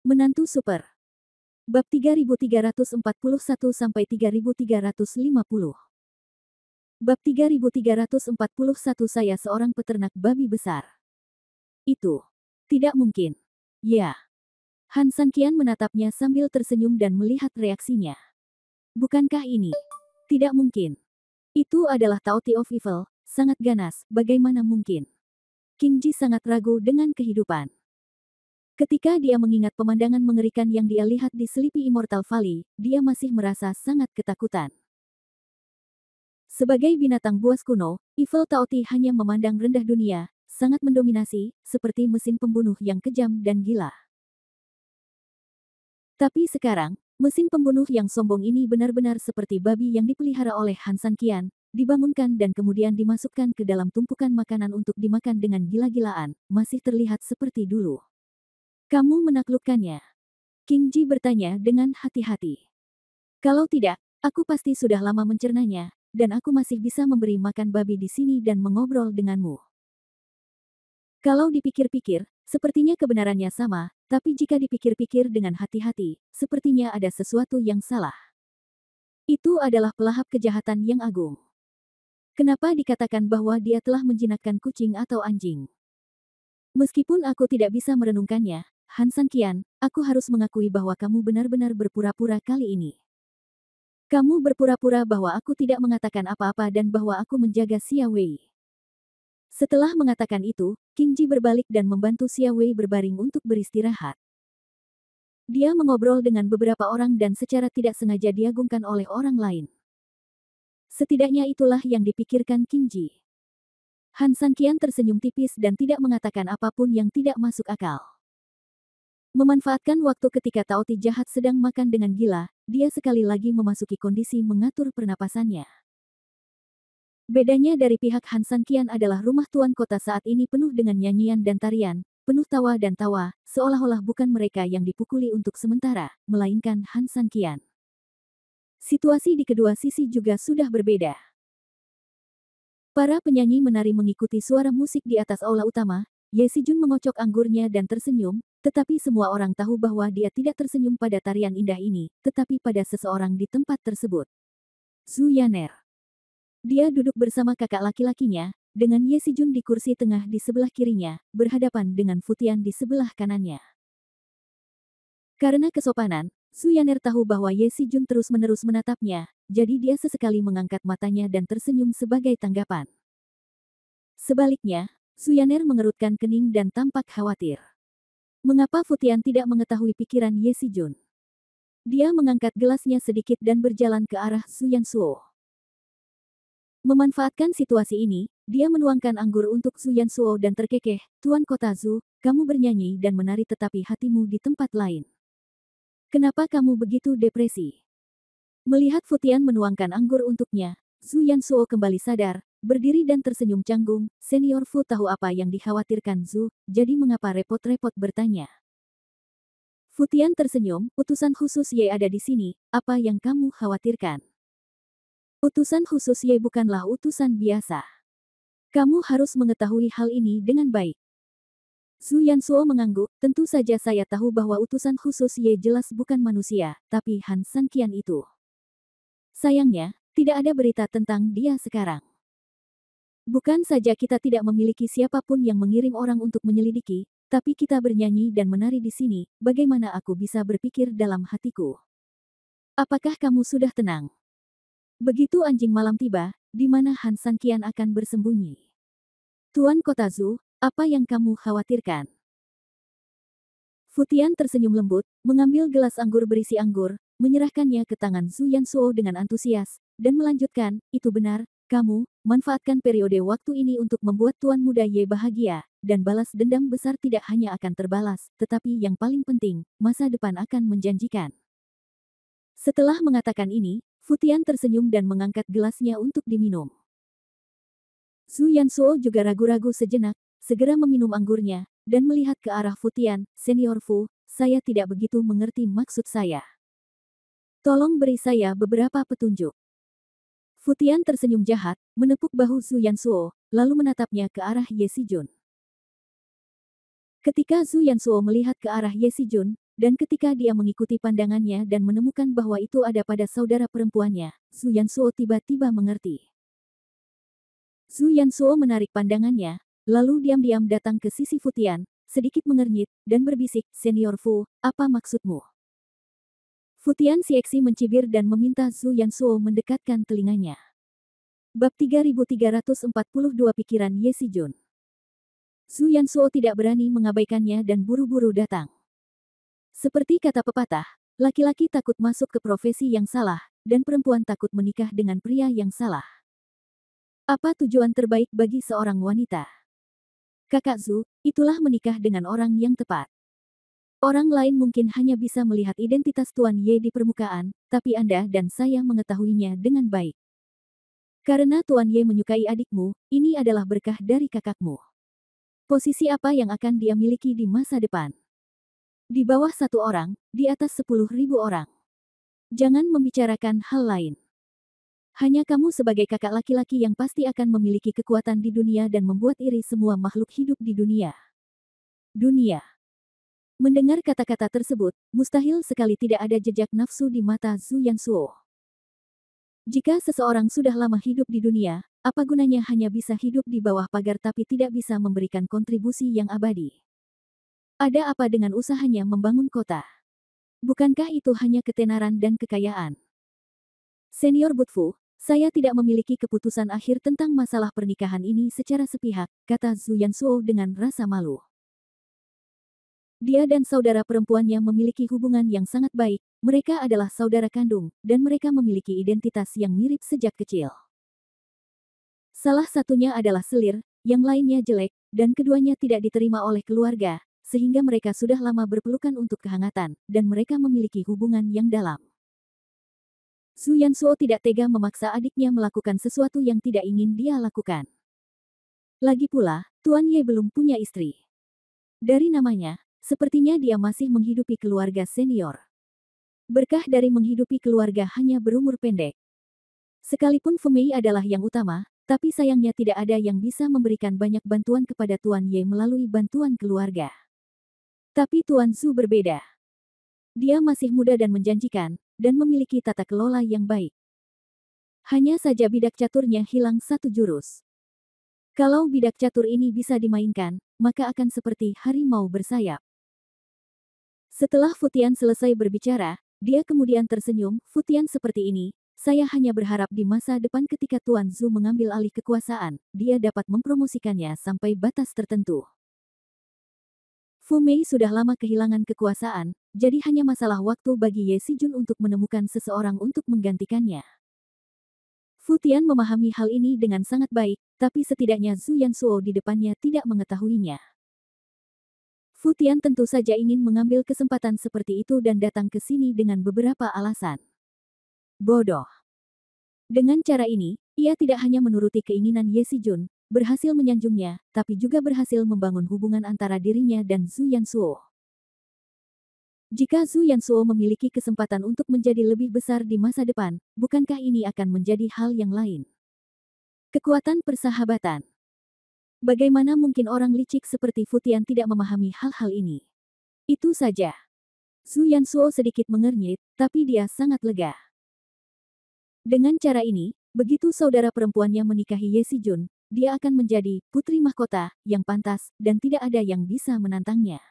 Menantu Super. Bab 3341-3350. Bab 3341 Saya seorang peternak babi besar. Itu tidak mungkin. Ya. Han Sanqian menatapnya sambil tersenyum dan melihat reaksinya. Bukankah ini? Tidak mungkin. Itu adalah Taoti of Evil, sangat ganas, bagaimana mungkin? King Ji sangat ragu dengan kehidupan. Ketika dia mengingat pemandangan mengerikan yang dia lihat di Sleepy Immortal Valley, dia masih merasa sangat ketakutan. Sebagai binatang buas kuno, Evil Taoti hanya memandang rendah dunia, sangat mendominasi, seperti mesin pembunuh yang kejam dan gila. Tapi sekarang, mesin pembunuh yang sombong ini benar-benar seperti babi yang dipelihara oleh Han Sanqian, dibangunkan dan kemudian dimasukkan ke dalam tumpukan makanan untuk dimakan dengan gila-gilaan, masih terlihat seperti dulu. Kamu menaklukkannya? King Ji bertanya dengan hati-hati. Kalau tidak, aku pasti sudah lama mencernanya, dan aku masih bisa memberi makan babi di sini dan mengobrol denganmu. Kalau dipikir-pikir, sepertinya kebenarannya sama, tapi jika dipikir-pikir dengan hati-hati, sepertinya ada sesuatu yang salah. Itu adalah pelahap kejahatan yang agung. Kenapa dikatakan bahwa dia telah menjinakkan kucing atau anjing? Meskipun aku tidak bisa merenungkannya, Han Sanqian, aku harus mengakui bahwa kamu benar-benar berpura-pura kali ini. Kamu berpura-pura bahwa aku tidak mengatakan apa-apa dan bahwa aku menjaga Xia Wei. Setelah mengatakan itu, King Ji berbalik dan membantu Xia Wei berbaring untuk beristirahat. Dia mengobrol dengan beberapa orang dan secara tidak sengaja diagungkan oleh orang lain. Setidaknya itulah yang dipikirkan King Ji. Han Sanqian tersenyum tipis dan tidak mengatakan apapun yang tidak masuk akal. Memanfaatkan waktu ketika Taoti jahat sedang makan dengan gila, dia sekali lagi memasuki kondisi mengatur pernapasannya. Bedanya dari pihak Han Sanqian adalah rumah tuan kota saat ini penuh dengan nyanyian dan tarian, penuh tawa dan tawa, seolah-olah bukan mereka yang dipukuli untuk sementara, melainkan Han Sanqian. Situasi di kedua sisi juga sudah berbeda. Para penyanyi menari mengikuti suara musik di atas aula utama. Ye Sijun mengocok anggurnya dan tersenyum, tetapi semua orang tahu bahwa dia tidak tersenyum pada tarian indah ini, tetapi pada seseorang di tempat tersebut. Zhu Yaner. Dia duduk bersama kakak laki-lakinya, dengan Ye Sijun di kursi tengah di sebelah kirinya, berhadapan dengan Futian di sebelah kanannya. Karena kesopanan, Zhu Yaner tahu bahwa Ye Sijun terus-menerus menatapnya, jadi dia sesekali mengangkat matanya dan tersenyum sebagai tanggapan. Sebaliknya, Zhu Yaner mengerutkan kening dan tampak khawatir. Mengapa Futian tidak mengetahui pikiran Ye Sijun? Dia mengangkat gelasnya sedikit dan berjalan ke arah Zhu Yansuo. Memanfaatkan situasi ini, dia menuangkan anggur untuk Zhu Yansuo dan terkekeh, Tuan Kota Zhu, kamu bernyanyi dan menari tetapi hatimu di tempat lain. Kenapa kamu begitu depresi? Melihat Futian menuangkan anggur untuknya, Zhu Yansuo kembali sadar, berdiri dan tersenyum canggung. Senior Fu tahu apa yang dikhawatirkan Zhu, jadi mengapa repot-repot bertanya? Futian tersenyum, utusan khusus Ye ada di sini, apa yang kamu khawatirkan? Utusan khusus Ye bukanlah utusan biasa. Kamu harus mengetahui hal ini dengan baik. Zhu Yansuo mengangguk, tentu saja saya tahu bahwa utusan khusus Ye jelas bukan manusia, tapi Han Sanqian itu. Sayangnya, tidak ada berita tentang dia sekarang. Bukan saja kita tidak memiliki siapapun yang mengirim orang untuk menyelidiki, tapi kita bernyanyi dan menari di sini, bagaimana aku bisa berpikir dalam hatiku? Apakah kamu sudah tenang? Begitu anjing malam tiba, di mana Han Sanqian akan bersembunyi? Tuan Kota Zhu, apa yang kamu khawatirkan? Futian tersenyum lembut, mengambil gelas anggur berisi anggur, menyerahkannya ke tangan Zhu Yansuo dengan antusias, dan melanjutkan, itu benar, kamu, manfaatkan periode waktu ini untuk membuat Tuan Muda Ye bahagia, dan balas dendam besar tidak hanya akan terbalas, tetapi yang paling penting, masa depan akan menjanjikan. Setelah mengatakan ini, Futian tersenyum dan mengangkat gelasnya untuk diminum. Zhu Yansuo juga ragu-ragu sejenak, segera meminum anggurnya, dan melihat ke arah Futian, Senior Fu, saya tidak begitu mengerti maksud saya. Tolong beri saya beberapa petunjuk. Futian tersenyum jahat, menepuk bahu Zhu Yansuo, lalu menatapnya ke arah Ye Sijun. Ketika Zhu Yansuo melihat ke arah Ye Sijun, dan ketika dia mengikuti pandangannya dan menemukan bahwa itu ada pada saudara perempuannya, Zhu Yansuo tiba-tiba mengerti. Zhu Yansuo menarik pandangannya, lalu diam-diam datang ke sisi Futian, sedikit mengernyit, dan berbisik, "Senior Fu, apa maksudmu?" Futian Cixi mencibir dan meminta Zhu Yansuo mendekatkan telinganya. Bab 3342 Pikiran Ye Sijun. Zhu Yansuo tidak berani mengabaikannya dan buru-buru datang. Seperti kata pepatah, laki-laki takut masuk ke profesi yang salah, dan perempuan takut menikah dengan pria yang salah. Apa tujuan terbaik bagi seorang wanita? Kakak Zhu, itulah menikah dengan orang yang tepat. Orang lain mungkin hanya bisa melihat identitas Tuan Ye di permukaan, tapi Anda dan saya mengetahuinya dengan baik. Karena Tuan Ye menyukai adikmu, ini adalah berkah dari kakakmu. Posisi apa yang akan dia miliki di masa depan? Di bawah 1 orang, di atas 10.000 orang. Jangan membicarakan hal lain. Hanya kamu sebagai kakak laki-laki yang pasti akan memiliki kekuatan di dunia dan membuat iri semua makhluk hidup di dunia. Dunia. Mendengar kata-kata tersebut, mustahil sekali tidak ada jejak nafsu di mata Zhu Yansuo. Jika seseorang sudah lama hidup di dunia, apa gunanya hanya bisa hidup di bawah pagar tapi tidak bisa memberikan kontribusi yang abadi? Ada apa dengan usahanya membangun kota? Bukankah itu hanya ketenaran dan kekayaan? Senior Butfu, saya tidak memiliki keputusan akhir tentang masalah pernikahan ini secara sepihak, kata Zhu Yansuo dengan rasa malu. Dia dan saudara perempuannya memiliki hubungan yang sangat baik, mereka adalah saudara kandung, dan mereka memiliki identitas yang mirip sejak kecil. Salah satunya adalah selir, yang lainnya jelek, dan keduanya tidak diterima oleh keluarga, sehingga mereka sudah lama berpelukan untuk kehangatan, dan mereka memiliki hubungan yang dalam. Zhu Yansuo tidak tega memaksa adiknya melakukan sesuatu yang tidak ingin dia lakukan. Lagi pula, Tuan Ye belum punya istri. Dari namanya, sepertinya dia masih menghidupi keluarga senior. Berkah dari menghidupi keluarga hanya berumur pendek. Sekalipun Fumei adalah yang utama, tapi sayangnya tidak ada yang bisa memberikan banyak bantuan kepada Tuan Ye melalui bantuan keluarga. Tapi Tuan Zhu berbeda. Dia masih muda dan menjanjikan, dan memiliki tata kelola yang baik. Hanya saja bidak caturnya hilang 1 jurus. Kalau bidak catur ini bisa dimainkan, maka akan seperti harimau bersayap. Setelah Futian selesai berbicara, dia kemudian tersenyum, Futian seperti ini, saya hanya berharap di masa depan ketika Tuan Zhu mengambil alih kekuasaan, dia dapat mempromosikannya sampai batas tertentu. Fu Mei sudah lama kehilangan kekuasaan, jadi hanya masalah waktu bagi Ye Sijun untuk menemukan seseorang untuk menggantikannya. Fu Tian memahami hal ini dengan sangat baik, tapi setidaknya Zhu Yansuo di depannya tidak mengetahuinya. Fu Tian tentu saja ingin mengambil kesempatan seperti itu dan datang ke sini dengan beberapa alasan. Bodoh. Dengan cara ini, ia tidak hanya menuruti keinginan Ye Sijun, berhasil menyanjungnya, tapi juga berhasil membangun hubungan antara dirinya dan Zhu Yansuo. Jika Zhu Yansuo memiliki kesempatan untuk menjadi lebih besar di masa depan, bukankah ini akan menjadi hal yang lain? Kekuatan persahabatan. Bagaimana mungkin orang licik seperti Fu Tian tidak memahami hal-hal ini? Itu saja. Zhu Yansuo sedikit mengernyit, tapi dia sangat lega. Dengan cara ini, begitu saudara perempuannya menikahi Ye Sijun, dia akan menjadi putri mahkota yang pantas, dan tidak ada yang bisa menantangnya.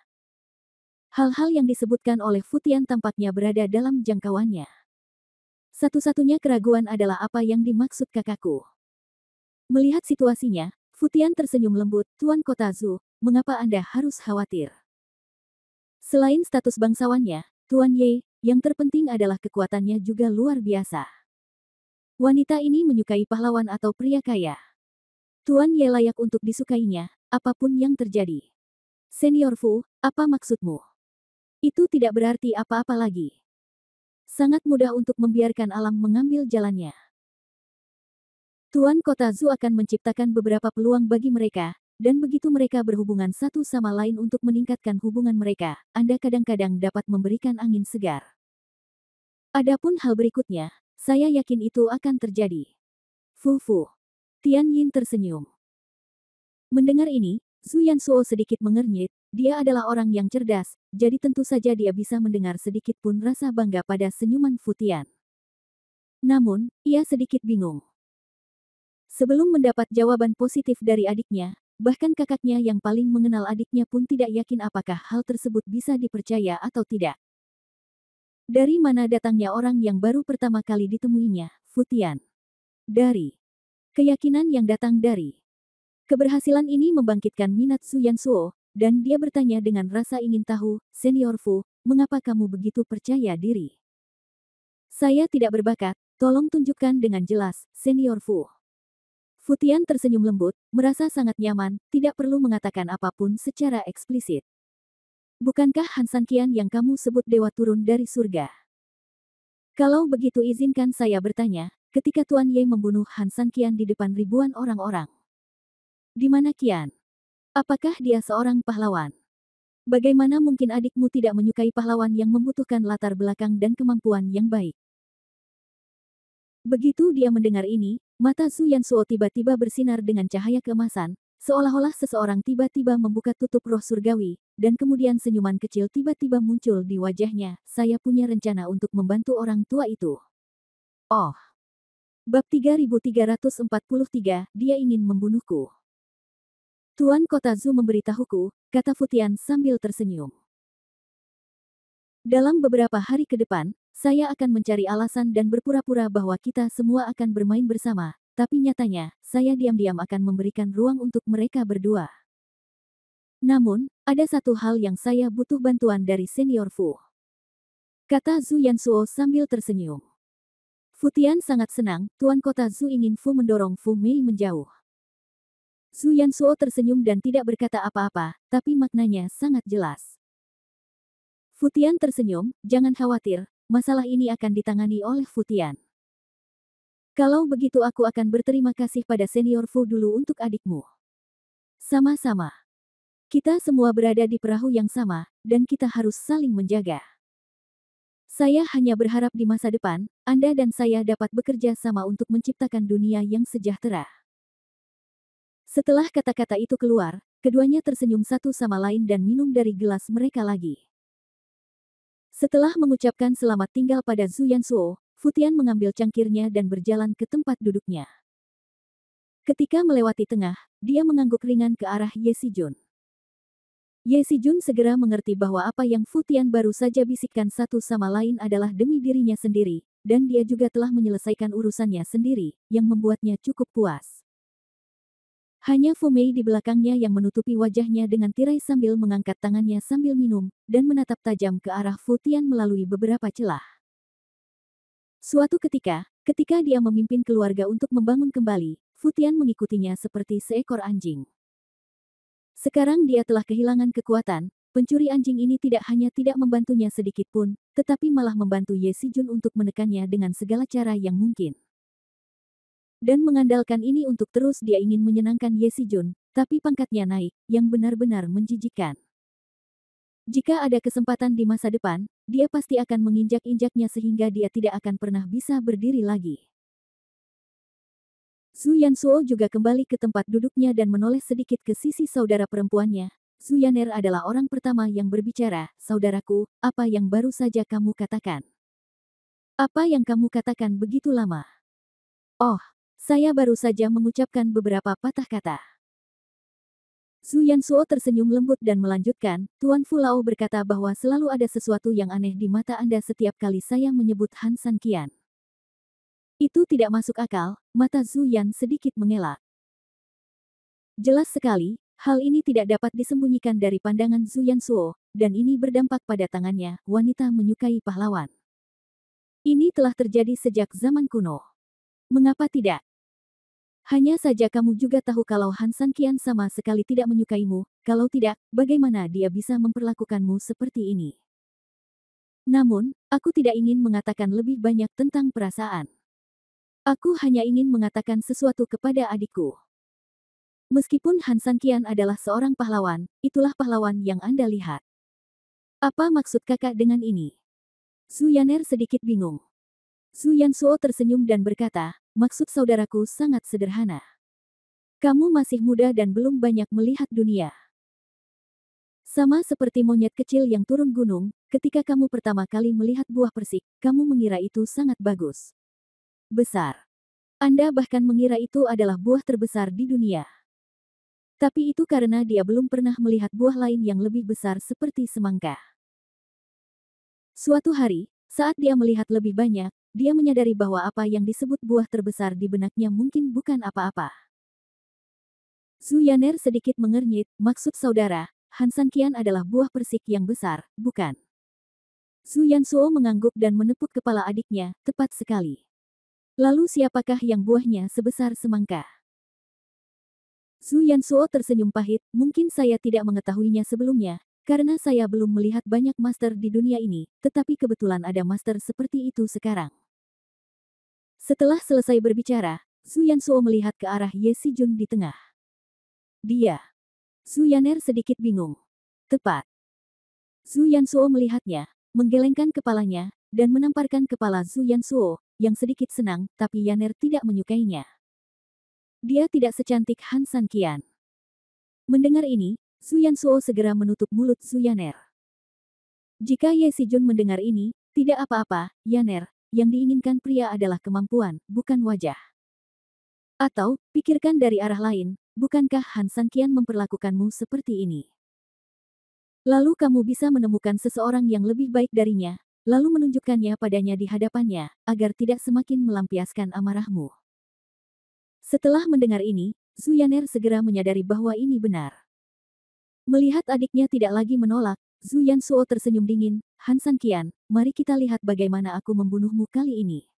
Hal-hal yang disebutkan oleh Fu Tian tampaknya berada dalam jangkauannya. Satu-satunya keraguan adalah apa yang dimaksud kakakku. Melihat situasinya, Fu Tian tersenyum lembut, Tuan Kota Zhu, mengapa Anda harus khawatir? Selain status bangsawannya, Tuan Ye, yang terpenting adalah kekuatannya juga luar biasa. Wanita ini menyukai pahlawan atau pria kaya. Tuan Ye layak untuk disukainya, apapun yang terjadi. Senior Fu, apa maksudmu? Itu tidak berarti apa-apa lagi. Sangat mudah untuk membiarkan alam mengambil jalannya. Tuan Kota Zhu akan menciptakan beberapa peluang bagi mereka, dan begitu mereka berhubungan satu sama lain untuk meningkatkan hubungan mereka, Anda kadang-kadang dapat memberikan angin segar. Adapun hal berikutnya, saya yakin itu akan terjadi. Fu. Tian Yin tersenyum. Mendengar ini, Zhu Yansuo sedikit mengernyit, dia adalah orang yang cerdas, jadi tentu saja dia bisa mendengar sedikit pun rasa bangga pada senyuman Fu Tian. Namun, ia sedikit bingung. Sebelum mendapat jawaban positif dari adiknya, bahkan kakaknya yang paling mengenal adiknya pun tidak yakin apakah hal tersebut bisa dipercaya atau tidak. Dari mana datangnya orang yang baru pertama kali ditemuinya, Fu Tian? Dari keyakinan yang datang dari keberhasilan ini membangkitkan minat Su Yansuo, dan dia bertanya dengan rasa ingin tahu, Senior Fu, mengapa kamu begitu percaya diri? Saya tidak berbakat, tolong tunjukkan dengan jelas, Senior Fu. Fu Tian tersenyum lembut, merasa sangat nyaman, tidak perlu mengatakan apapun secara eksplisit. Bukankah Han Sanqian yang kamu sebut dewa turun dari surga? Kalau begitu izinkan saya bertanya, ketika Tuan Ye membunuh Han Sanqian di depan ribuan orang-orang. Di mana Qian? Apakah dia seorang pahlawan? Bagaimana mungkin adikmu tidak menyukai pahlawan yang membutuhkan latar belakang dan kemampuan yang baik? Begitu dia mendengar ini, mata Su Yansuo tiba-tiba bersinar dengan cahaya keemasan, seolah-olah seseorang tiba-tiba membuka tutup roh surgawi, dan kemudian senyuman kecil tiba-tiba muncul di wajahnya. Saya punya rencana untuk membantu orang tua itu. Oh. Bab 3343, dia ingin membunuhku. Tuan Kota Zu memberitahuku, kata Fu Tian sambil tersenyum. Dalam beberapa hari ke depan, saya akan mencari alasan dan berpura-pura bahwa kita semua akan bermain bersama, tapi nyatanya, saya diam-diam akan memberikan ruang untuk mereka berdua. Namun, ada satu hal yang saya butuh bantuan dari Senior Fu. Kata Zu Yansuo sambil tersenyum. Fu Tian sangat senang, Tuan Kota Zu ingin Fu mendorong Fu Mei menjauh. Zu Yansuo tersenyum dan tidak berkata apa-apa, tapi maknanya sangat jelas. Fu Tian tersenyum, jangan khawatir, masalah ini akan ditangani oleh Fu Tian. Kalau begitu aku akan berterima kasih pada Senior Fu dulu untuk adikmu. Sama-sama. Kita semua berada di perahu yang sama, dan kita harus saling menjaga. Saya hanya berharap di masa depan, Anda dan saya dapat bekerja sama untuk menciptakan dunia yang sejahtera. Setelah kata-kata itu keluar, keduanya tersenyum satu sama lain dan minum dari gelas mereka lagi. Setelah mengucapkan selamat tinggal pada Zu Yansuo, Fu Tian mengambil cangkirnya dan berjalan ke tempat duduknya. Ketika melewati tengah, dia mengangguk ringan ke arah Ye Sijun. Ye Sijun segera mengerti bahwa apa yang Fu Tian baru saja bisikkan satu sama lain adalah demi dirinya sendiri, dan dia juga telah menyelesaikan urusannya sendiri, yang membuatnya cukup puas. Hanya Fu Mei di belakangnya yang menutupi wajahnya dengan tirai sambil mengangkat tangannya sambil minum, dan menatap tajam ke arah Fu Tian melalui beberapa celah. Suatu ketika dia memimpin keluarga untuk membangun kembali, Fu Tian mengikutinya seperti seekor anjing. Sekarang dia telah kehilangan kekuatan, pencuri anjing ini tidak hanya tidak membantunya sedikit pun, tetapi malah membantu Ye Sijun untuk menekannya dengan segala cara yang mungkin. Dan mengandalkan ini untuk terus dia ingin menyenangkan Ye Sijun, tapi pangkatnya naik, yang benar-benar menjijikkan. Jika ada kesempatan di masa depan, dia pasti akan menginjak-injaknya sehingga dia tidak akan pernah bisa berdiri lagi. Zu Yansuo juga kembali ke tempat duduknya dan menoleh sedikit ke sisi saudara perempuannya. Zu Yaner adalah orang pertama yang berbicara, saudaraku, apa yang baru saja kamu katakan? Apa yang kamu katakan begitu lama? Oh, saya baru saja mengucapkan beberapa patah kata. Zu Yansuo tersenyum lembut dan melanjutkan, Tuan Fu Lao berkata bahwa selalu ada sesuatu yang aneh di mata Anda setiap kali saya menyebut Han Sanqian. Itu tidak masuk akal, mata Zu Yan sedikit mengelak. Jelas sekali, hal ini tidak dapat disembunyikan dari pandangan Zu Yansuo, dan ini berdampak pada tangannya, wanita menyukai pahlawan. Ini telah terjadi sejak zaman kuno. Mengapa tidak? Hanya saja kamu juga tahu kalau Han Sanqian sama sekali tidak menyukaimu, kalau tidak, bagaimana dia bisa memperlakukanmu seperti ini? Namun, aku tidak ingin mengatakan lebih banyak tentang perasaan. Aku hanya ingin mengatakan sesuatu kepada adikku. Meskipun Han Sanqian adalah seorang pahlawan, itulah pahlawan yang Anda lihat. Apa maksud kakak dengan ini? Zu Yaner sedikit bingung. Zu Yansuo tersenyum dan berkata, maksud saudaraku sangat sederhana. Kamu masih muda dan belum banyak melihat dunia. Sama seperti monyet kecil yang turun gunung, ketika kamu pertama kali melihat buah persik, kamu mengira itu sangat bagus. Besar. Anda bahkan mengira itu adalah buah terbesar di dunia. Tapi itu karena dia belum pernah melihat buah lain yang lebih besar seperti semangka. Suatu hari, saat dia melihat lebih banyak, dia menyadari bahwa apa yang disebut buah terbesar di benaknya mungkin bukan apa-apa. Zhu Yaner sedikit mengernyit, maksud saudara, Han Sanqian adalah buah persik yang besar, bukan? Zhu Yansuo mengangguk dan menepuk kepala adiknya, tepat sekali. Lalu siapakah yang buahnya sebesar semangka? Zhu Yansuo tersenyum pahit, mungkin saya tidak mengetahuinya sebelumnya, karena saya belum melihat banyak master di dunia ini, tetapi kebetulan ada master seperti itu sekarang. Setelah selesai berbicara, Zhu Yansuo melihat ke arah Ye Xijun di tengah. Dia. Zhu Yaner sedikit bingung. Tepat. Zhu Yansuo melihatnya, menggelengkan kepalanya, dan menamparkan kepala Zhu Yansuo, yang sedikit senang, tapi Yaner tidak menyukainya. Dia tidak secantik Han Sanqian. Mendengar ini, Zhu Yansuo segera menutup mulut Zhu Yaner. Jika Ye Xijun mendengar ini, tidak apa-apa, Yaner, yang diinginkan pria adalah kemampuan, bukan wajah. Atau, pikirkan dari arah lain, bukankah Han Sanqian memperlakukanmu seperti ini? Lalu kamu bisa menemukan seseorang yang lebih baik darinya, lalu menunjukkannya padanya di hadapannya, agar tidak semakin melampiaskan amarahmu. Setelah mendengar ini, Zhu Yaner segera menyadari bahwa ini benar. Melihat adiknya tidak lagi menolak, Zhu Yansuo tersenyum dingin, Han Sanqian, mari kita lihat bagaimana aku membunuhmu kali ini.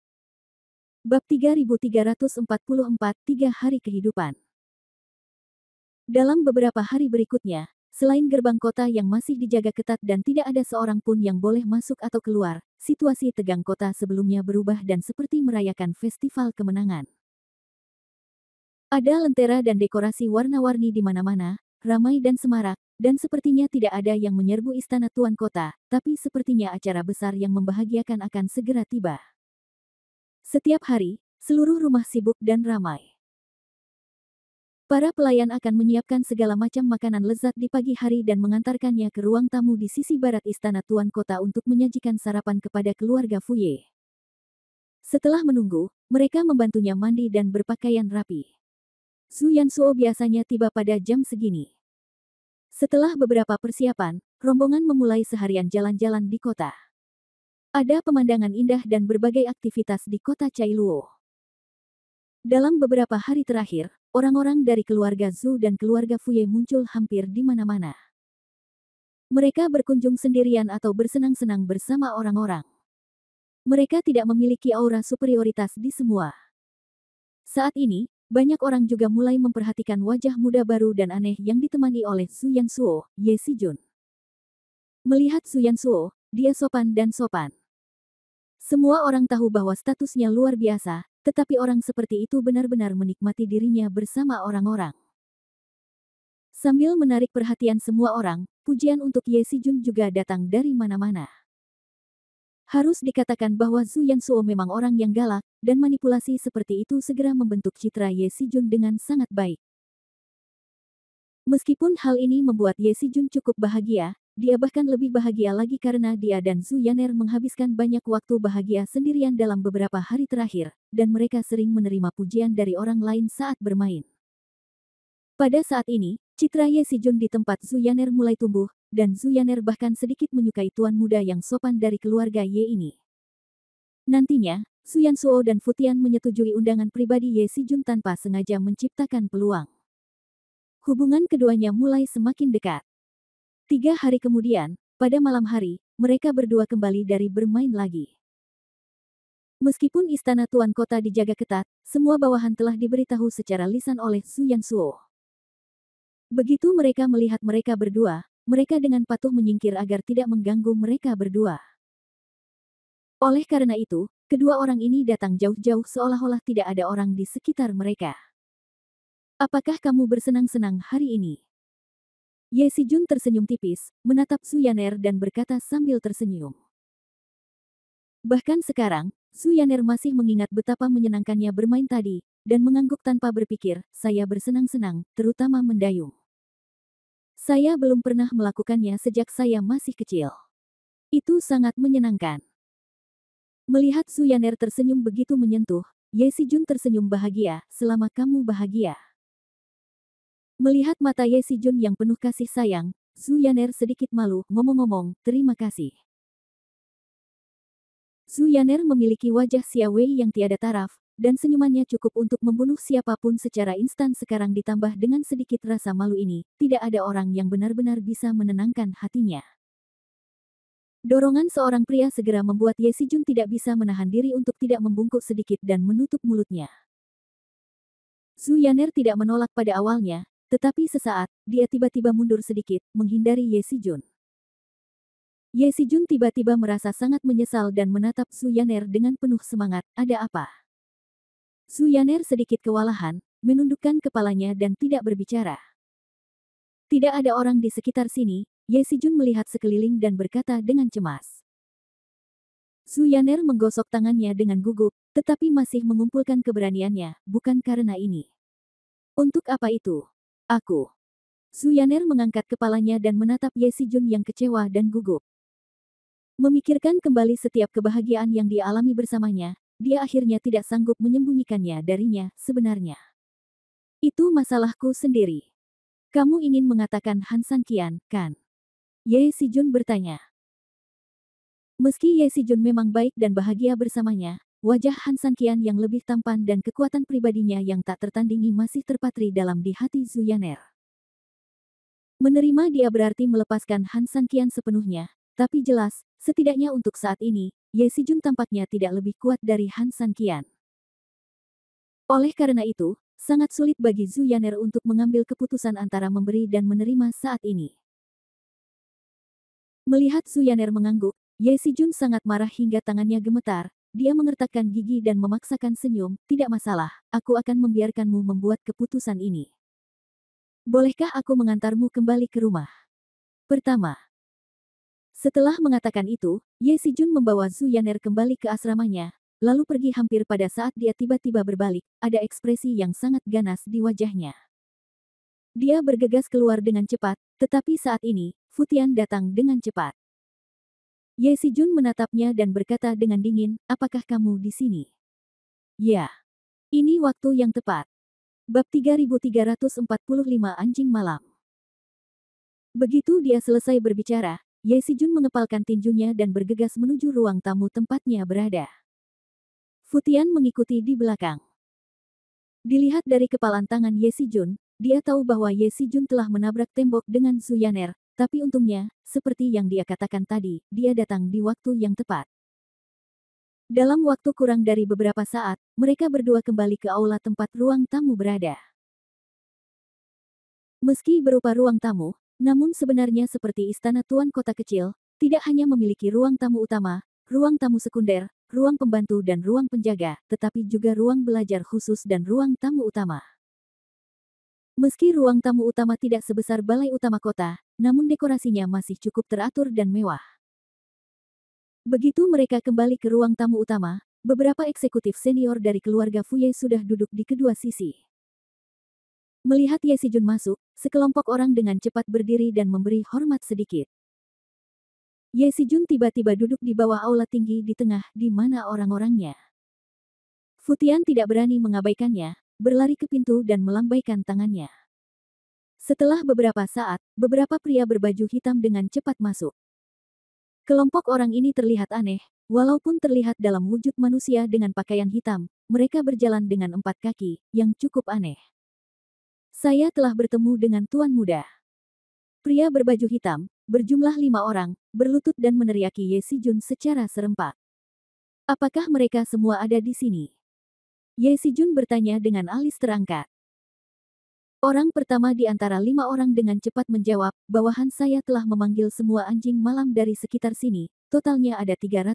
Bab 3344, 3 Hari Kehidupan. Dalam beberapa hari berikutnya, selain gerbang kota yang masih dijaga ketat dan tidak ada seorang pun yang boleh masuk atau keluar, situasi tegang kota sebelumnya berubah dan seperti merayakan festival kemenangan. Ada lentera dan dekorasi warna-warni di mana-mana, ramai dan semarak, dan sepertinya tidak ada yang menyerbu istana tuan kota, tapi sepertinya acara besar yang membahagiakan akan segera tiba. Setiap hari, seluruh rumah sibuk dan ramai. Para pelayan akan menyiapkan segala macam makanan lezat di pagi hari dan mengantarkannya ke ruang tamu di sisi barat istana tuan kota untuk menyajikan sarapan kepada keluarga Fuye. Setelah menunggu, mereka membantunya mandi dan berpakaian rapi. Zhu Yansuo biasanya tiba pada jam segini. Setelah beberapa persiapan, rombongan memulai seharian jalan-jalan di kota. Ada pemandangan indah dan berbagai aktivitas di kota Chailuo. Dalam beberapa hari terakhir, orang-orang dari keluarga Zhu dan keluarga Fuye muncul hampir di mana-mana. Mereka berkunjung sendirian atau bersenang-senang bersama orang-orang. Mereka tidak memiliki aura superioritas di semua. Saat ini, banyak orang juga mulai memperhatikan wajah muda baru dan aneh yang ditemani oleh Zhu Yansuo, Ye Xijun. Melihat Zhu Yansuo, dia sopan dan sopan. Semua orang tahu bahwa statusnya luar biasa, tetapi orang seperti itu benar-benar menikmati dirinya bersama orang-orang. Sambil menarik perhatian semua orang, pujian untuk Ye Xijun juga datang dari mana-mana. Harus dikatakan bahwa Zhu Yansuo memang orang yang galak, dan manipulasi seperti itu segera membentuk citra Ye Xijun dengan sangat baik. Meskipun hal ini membuat Ye Xijun cukup bahagia, dia bahkan lebih bahagia lagi karena dia dan Zhu Yaner menghabiskan banyak waktu bahagia sendirian dalam beberapa hari terakhir, dan mereka sering menerima pujian dari orang lain saat bermain. Pada saat ini, citra Ye Xijun di tempat Zhu Yaner mulai tumbuh, dan Zhu Yaner bahkan sedikit menyukai tuan muda yang sopan dari keluarga Ye ini. Nantinya, Zhu Yansuo dan Futian menyetujui undangan pribadi Ye Xijun tanpa sengaja menciptakan peluang. Hubungan keduanya mulai semakin dekat. 3 hari kemudian, pada malam hari, mereka berdua kembali dari bermain lagi. Meskipun istana tuan kota dijaga ketat, semua bawahan telah diberitahu secara lisan oleh Zhu Yansuo. Begitu mereka melihat mereka berdua, mereka dengan patuh menyingkir agar tidak mengganggu mereka berdua. Oleh karena itu, kedua orang ini datang jauh-jauh seolah-olah tidak ada orang di sekitar mereka. Apakah kamu bersenang-senang hari ini? Ye Xijun tersenyum tipis, menatap Zhu Yaner dan berkata sambil tersenyum. Bahkan sekarang, Zhu Yaner masih mengingat betapa menyenangkannya bermain tadi, dan mengangguk tanpa berpikir, saya bersenang-senang, terutama mendayung. Saya belum pernah melakukannya sejak saya masih kecil. Itu sangat menyenangkan. Melihat Su Yaner tersenyum begitu menyentuh, Ye Sijun tersenyum bahagia, selama kamu bahagia. Melihat mata Ye Sijun yang penuh kasih sayang, Su Yaner sedikit malu, ngomong-ngomong, terima kasih. Su Yaner memiliki wajah Xia Wei yang tiada taraf, dan senyumannya cukup untuk membunuh siapapun secara instan. Sekarang ditambah dengan sedikit rasa malu ini, tidak ada orang yang benar-benar bisa menenangkan hatinya. Dorongan seorang pria segera membuat Ye Sijun tidak bisa menahan diri untuk tidak membungkuk sedikit dan menutup mulutnya. Su Yaner tidak menolak pada awalnya, tetapi sesaat, dia tiba-tiba mundur sedikit, menghindari Ye Sijun. Ye Sijun tiba-tiba merasa sangat menyesal dan menatap Su Yaner dengan penuh semangat, ada apa? Su Yaner sedikit kewalahan, menundukkan kepalanya dan tidak berbicara. Tidak ada orang di sekitar sini. Ye Sijun melihat sekeliling dan berkata dengan cemas. Su Yaner menggosok tangannya dengan gugup, tetapi masih mengumpulkan keberaniannya, bukan karena ini. Untuk apa itu? Aku. Su Yaner mengangkat kepalanya dan menatap Ye Sijun yang kecewa dan gugup. Memikirkan kembali setiap kebahagiaan yang dia alami bersamanya, dia akhirnya tidak sanggup menyembunyikannya darinya, sebenarnya. Itu masalahku sendiri. Kamu ingin mengatakan Han San Qian, kan? Ye Sijun bertanya. Meski Ye Sijun memang baik dan bahagia bersamanya, wajah Han San Qian yang lebih tampan dan kekuatan pribadinya yang tak tertandingi masih terpatri dalam di hati Su Yaner. Menerima dia berarti melepaskan Han San Qian sepenuhnya, tapi jelas, setidaknya untuk saat ini, Ye Sijun tampaknya tidak lebih kuat dari Han San Qian. Oleh karena itu, sangat sulit bagi Su Yaner untuk mengambil keputusan antara memberi dan menerima saat ini. Melihat Su Yaner mengangguk, Ye Sijun sangat marah hingga tangannya gemetar. Dia mengertakkan gigi dan memaksakan senyum, tidak masalah, aku akan membiarkanmu membuat keputusan ini. Bolehkah aku mengantarmu kembali ke rumah? Pertama. Setelah mengatakan itu, Ye Sijun membawa Su Yaner kembali ke asramanya, lalu pergi hampir pada saat dia tiba-tiba berbalik, ada ekspresi yang sangat ganas di wajahnya. Dia bergegas keluar dengan cepat, tetapi saat ini, Futian datang dengan cepat. Ye Sijun menatapnya dan berkata dengan dingin, apakah kamu di sini? Ya. Ini waktu yang tepat. Bab 3345 Anjing Malam. Begitu dia selesai berbicara, Ye Sijun mengepalkan tinjunya dan bergegas menuju ruang tamu tempatnya berada. Futian mengikuti di belakang. Dilihat dari kepalan tangan Ye Sijun, dia tahu bahwa Ye Sijun telah menabrak tembok dengan Su Yaner, tapi untungnya, seperti yang dia katakan tadi, dia datang di waktu yang tepat. Dalam waktu kurang dari beberapa saat, mereka berdua kembali ke aula tempat ruang tamu berada. Meski berupa ruang tamu, namun sebenarnya seperti istana tuan kota kecil, tidak hanya memiliki ruang tamu utama, ruang tamu sekunder, ruang pembantu dan ruang penjaga, tetapi juga ruang belajar khusus dan ruang tamu utama. Meski ruang tamu utama tidak sebesar balai utama kota, namun dekorasinya masih cukup teratur dan mewah. Begitu mereka kembali ke ruang tamu utama, beberapa eksekutif senior dari keluarga Fuye sudah duduk di kedua sisi. Melihat Ye Sijun masuk, sekelompok orang dengan cepat berdiri dan memberi hormat sedikit. Ye Sijun tiba-tiba duduk di bawah aula tinggi di tengah, di mana orang-orangnya. Futian tidak berani mengabaikannya, berlari ke pintu dan melambaikan tangannya. Setelah beberapa saat, beberapa pria berbaju hitam dengan cepat masuk. Kelompok orang ini terlihat aneh, walaupun terlihat dalam wujud manusia dengan pakaian hitam, mereka berjalan dengan 4 kaki, yang cukup aneh. Saya telah bertemu dengan Tuan Muda. Pria berbaju hitam, berjumlah 5 orang, berlutut dan meneriaki Ye Sijun secara serempak. Apakah mereka semua ada di sini? Ye Sijun bertanya dengan alis terangkat. Orang pertama di antara 5 orang dengan cepat menjawab, bawahan saya telah memanggil semua anjing malam dari sekitar sini, totalnya ada 301,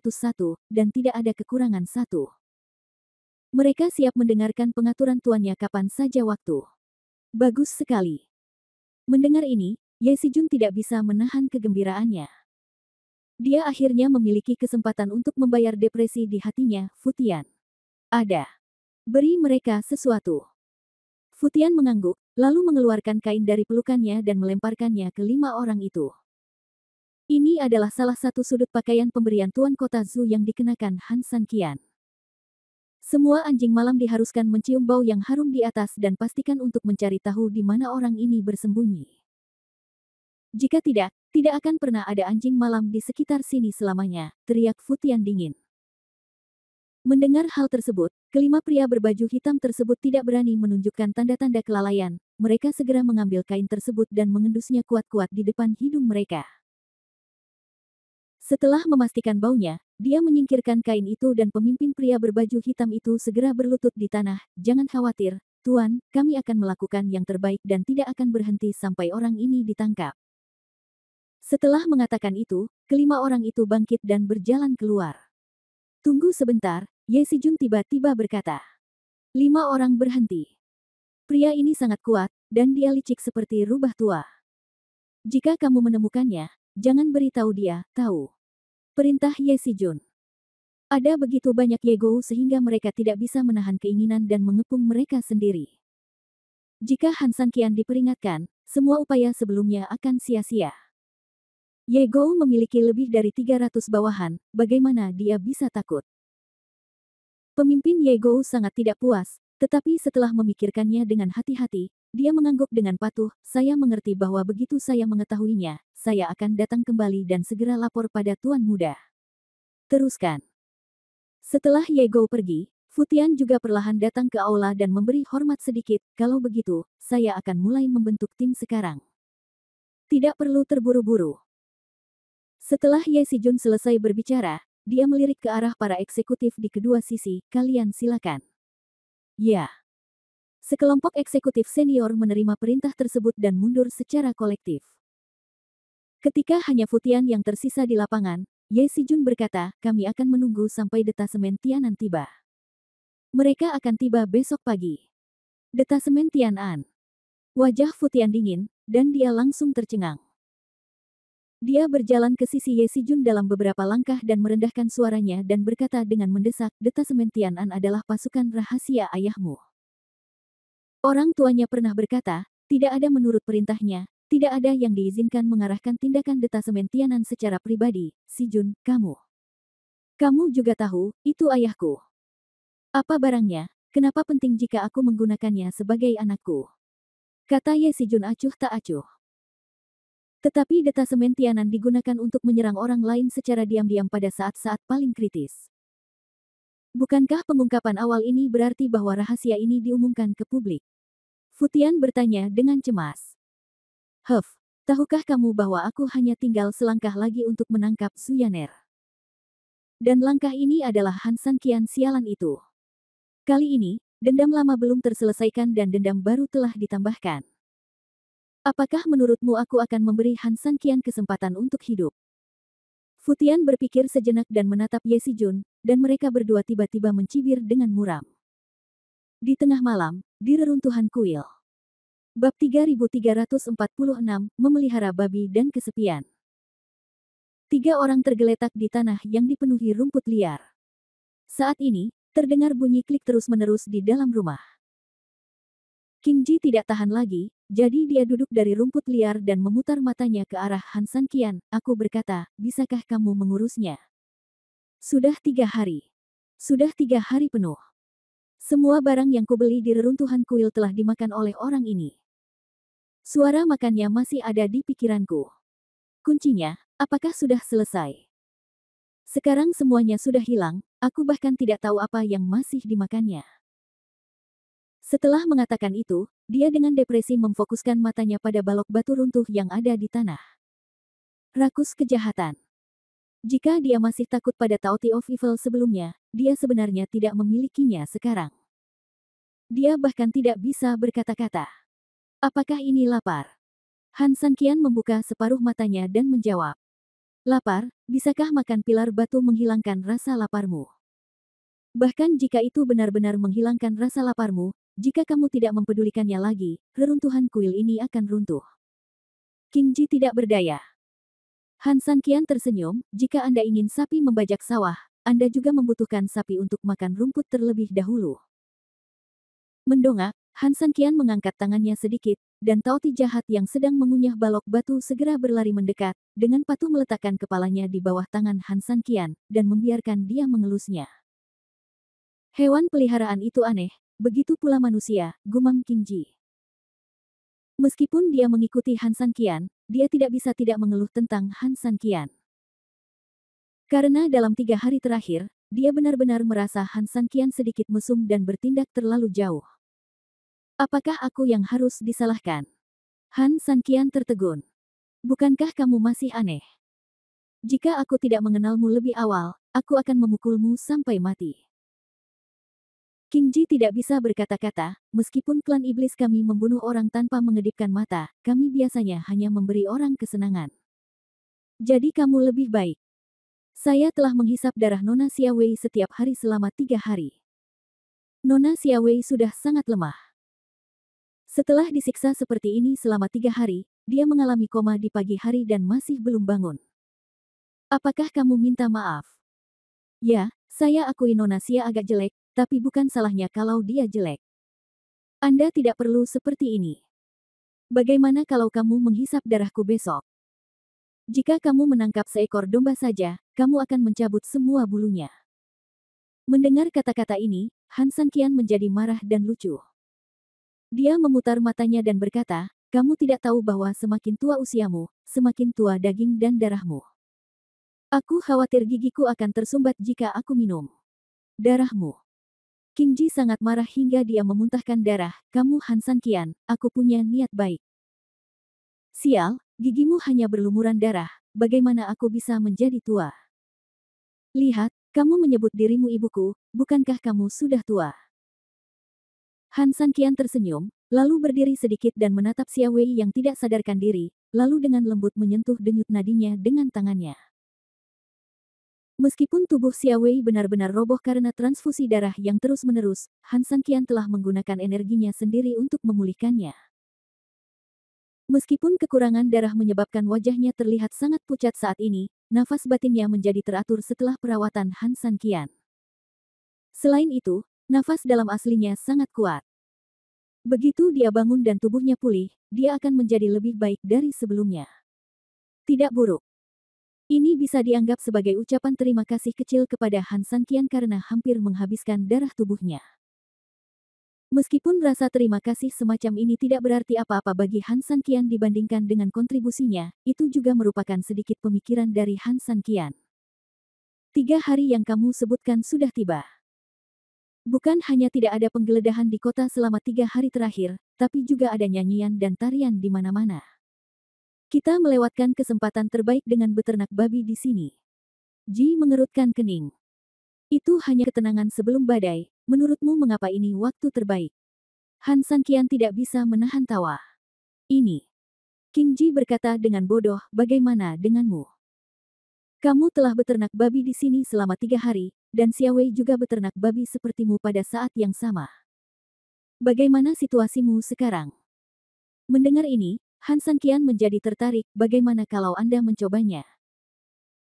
dan tidak ada kekurangan satu. Mereka siap mendengarkan pengaturan tuannya kapan saja waktu. Bagus sekali. Mendengar ini, Ye Sijun tidak bisa menahan kegembiraannya. Dia akhirnya memiliki kesempatan untuk membayar depresi di hatinya, Futian. Ada. Beri mereka sesuatu. Futian mengangguk, lalu mengeluarkan kain dari pelukannya dan melemparkannya ke 5 orang itu. Ini adalah salah satu sudut pakaian pemberian Tuan Kota Zhu yang dikenakan Han San Qian. Semua anjing malam diharuskan mencium bau yang harum di atas dan pastikan untuk mencari tahu di mana orang ini bersembunyi. Jika tidak, tidak akan pernah ada anjing malam di sekitar sini selamanya, teriak Fu Tian dingin. Mendengar hal tersebut, kelima pria berbaju hitam tersebut tidak berani menunjukkan tanda-tanda kelalaian. Mereka segera mengambil kain tersebut dan mengendusnya kuat-kuat di depan hidung mereka. Setelah memastikan baunya, dia menyingkirkan kain itu dan pemimpin pria berbaju hitam itu segera berlutut di tanah. Jangan khawatir, Tuan, kami akan melakukan yang terbaik dan tidak akan berhenti sampai orang ini ditangkap. Setelah mengatakan itu, kelima orang itu bangkit dan berjalan keluar. Tunggu sebentar, Ye Sijun tiba-tiba berkata. 5 orang berhenti. Pria ini sangat kuat, dan dia licik seperti rubah tua. Jika kamu menemukannya, jangan beritahu dia, tahu. Perintah Ye Sijun. Ada begitu banyak Yegou sehingga mereka tidak bisa menahan keinginan dan mengepung mereka sendiri. Jika Han San Qian diperingatkan, semua upaya sebelumnya akan sia-sia. Yegou memiliki lebih dari 300 bawahan, bagaimana dia bisa takut? Pemimpin Yegou sangat tidak puas, tetapi setelah memikirkannya dengan hati-hati, dia mengangguk dengan patuh. Saya mengerti bahwa begitu saya mengetahuinya, saya akan datang kembali dan segera lapor pada Tuan Muda. Teruskan. Setelah Yegou pergi, Fu Tian juga perlahan datang ke aula dan memberi hormat sedikit. Kalau begitu, saya akan mulai membentuk tim sekarang. Tidak perlu terburu-buru. Setelah Ye Sijun selesai berbicara, dia melirik ke arah para eksekutif di kedua sisi. Kalian silakan. Ya. Sekelompok eksekutif senior menerima perintah tersebut dan mundur secara kolektif. Ketika hanya Fu Tian yang tersisa di lapangan, Ye Sijun berkata, kami akan menunggu sampai detasemen Tianan tiba. Mereka akan tiba besok pagi. Detasemen Tianan. Wajah Fu Tian dingin, dan dia langsung tercengang. Dia berjalan ke sisi Ye Sijun dalam beberapa langkah dan merendahkan suaranya dan berkata dengan mendesak, detasemen Tianan adalah pasukan rahasia ayahmu. Orang tuanya pernah berkata, tidak ada menurut perintahnya, tidak ada yang diizinkan mengarahkan tindakan detasemen Tianan secara pribadi. Sijun, kamu. Kamu juga tahu, itu ayahku. Apa barangnya, kenapa penting jika aku menggunakannya sebagai anakku? Kata Ye Sijun acuh tak acuh. Tetapi detasemen Tianan digunakan untuk menyerang orang lain secara diam-diam pada saat-saat paling kritis. Bukankah pengungkapan awal ini berarti bahwa rahasia ini diumumkan ke publik? Fu Tian bertanya dengan cemas. Tahukah kamu bahwa aku hanya tinggal selangkah lagi untuk menangkap Su Yaner? Dan langkah ini adalah Han San Qian sialan itu. Kali ini, dendam lama belum terselesaikan dan dendam baru telah ditambahkan. Apakah menurutmu aku akan memberi Han San Qian kesempatan untuk hidup? Fu Tian berpikir sejenak dan menatap Ye Sijun, dan mereka berdua tiba-tiba mencibir dengan muram. Di tengah malam, di reruntuhan kuil. Bab 3346, Memelihara Babi dan Kesepian. 3 orang tergeletak di tanah yang dipenuhi rumput liar. Saat ini, terdengar bunyi klik terus-menerus di dalam rumah. King Ji tidak tahan lagi, jadi dia duduk dari rumput liar dan memutar matanya ke arah Han San Qian. Aku berkata, bisakah kamu mengurusnya? Sudah 3 hari. Sudah 3 hari penuh. Semua barang yang kubeli di reruntuhan kuil telah dimakan oleh orang ini. Suara makannya masih ada di pikiranku. Kuncinya, apakah sudah selesai? Sekarang semuanya sudah hilang, aku bahkan tidak tahu apa yang masih dimakannya. Setelah mengatakan itu, dia dengan depresi memfokuskan matanya pada balok batu runtuh yang ada di tanah. Rakus kejahatan. Jika dia masih takut pada Taoti of Evil sebelumnya, dia sebenarnya tidak memilikinya sekarang. Dia bahkan tidak bisa berkata-kata. Apakah ini lapar? Han San Qian membuka separuh matanya dan menjawab. Lapar, bisakah makan pilar batu menghilangkan rasa laparmu? Bahkan jika itu benar-benar menghilangkan rasa laparmu, jika kamu tidak mempedulikannya lagi, reruntuhan kuil ini akan runtuh. King Ji tidak berdaya. Han San Qian tersenyum, jika Anda ingin sapi membajak sawah, Anda juga membutuhkan sapi untuk makan rumput terlebih dahulu. Mendongak, Han San Qian mengangkat tangannya sedikit, dan Taoti jahat yang sedang mengunyah balok batu segera berlari mendekat, dengan patuh meletakkan kepalanya di bawah tangan Han San Qian, dan membiarkan dia mengelusnya. Hewan peliharaan itu aneh, begitu pula manusia, gumam Qing Ji. Meskipun dia mengikuti Han San Qian, dia tidak bisa tidak mengeluh tentang Han San Qian. Karena dalam 3 hari terakhir, dia benar-benar merasa Han San Qian sedikit mesum dan bertindak terlalu jauh. Apakah aku yang harus disalahkan? Han San Qian tertegun. Bukankah kamu masih aneh? Jika aku tidak mengenalmu lebih awal, aku akan memukulmu sampai mati. Qing Ji tidak bisa berkata-kata, meskipun klan iblis kami membunuh orang tanpa mengedipkan mata, kami biasanya hanya memberi orang kesenangan. Jadi kamu lebih baik. Saya telah menghisap darah Nona Xiaowei setiap hari selama 3 hari. Nona Xiaowei sudah sangat lemah. Setelah disiksa seperti ini selama 3 hari, dia mengalami koma di pagi hari dan masih belum bangun. Apakah kamu minta maaf? Ya, saya akui Nona Xia agak jelek, tapi bukan salahnya kalau dia jelek. Anda tidak perlu seperti ini. Bagaimana kalau kamu menghisap darahku besok? Jika kamu menangkap seekor domba saja, kamu akan mencabut semua bulunya. Mendengar kata-kata ini, Han San Qian menjadi marah dan lucu. Dia memutar matanya dan berkata, kamu tidak tahu bahwa semakin tua usiamu, semakin tua daging dan darahmu. Aku khawatir gigiku akan tersumbat jika aku minum darahmu. Qing Ji sangat marah hingga dia memuntahkan darah, kamu Han San Qian, aku punya niat baik. Sial, gigimu hanya berlumuran darah, bagaimana aku bisa menjadi tua? Lihat, kamu menyebut dirimu ibuku, bukankah kamu sudah tua? Han San Qian tersenyum, lalu berdiri sedikit dan menatap Xiaowei yang tidak sadarkan diri, lalu dengan lembut menyentuh denyut nadinya dengan tangannya. Meskipun tubuh Xiaowei benar-benar roboh karena transfusi darah yang terus-menerus, Han San Qian telah menggunakan energinya sendiri untuk memulihkannya. Meskipun kekurangan darah menyebabkan wajahnya terlihat sangat pucat saat ini, nafas batinnya menjadi teratur setelah perawatan Han San Qian. Selain itu, nafas dalam aslinya sangat kuat. Begitu dia bangun dan tubuhnya pulih, dia akan menjadi lebih baik dari sebelumnya. Tidak buruk. Ini bisa dianggap sebagai ucapan terima kasih kecil kepada Han San Qian karena hampir menghabiskan darah tubuhnya. Meskipun rasa terima kasih semacam ini tidak berarti apa-apa bagi Han San Qian dibandingkan dengan kontribusinya, itu juga merupakan sedikit pemikiran dari Han San Qian. 3 hari yang kamu sebutkan sudah tiba. Bukan hanya tidak ada penggeledahan di kota selama 3 hari terakhir, tapi juga ada nyanyian dan tarian di mana-mana. Kita melewatkan kesempatan terbaik dengan beternak babi di sini. Ji mengerutkan kening. Itu hanya ketenangan sebelum badai, menurutmu mengapa ini waktu terbaik? Han San Qian tidak bisa menahan tawa. Ini. Qing Ji berkata dengan bodoh, bagaimana denganmu? Kamu telah beternak babi di sini selama 3 hari, dan Xiaowei juga beternak babi sepertimu pada saat yang sama. Bagaimana situasimu sekarang? Mendengar ini, Han San Qian menjadi tertarik, bagaimana kalau Anda mencobanya?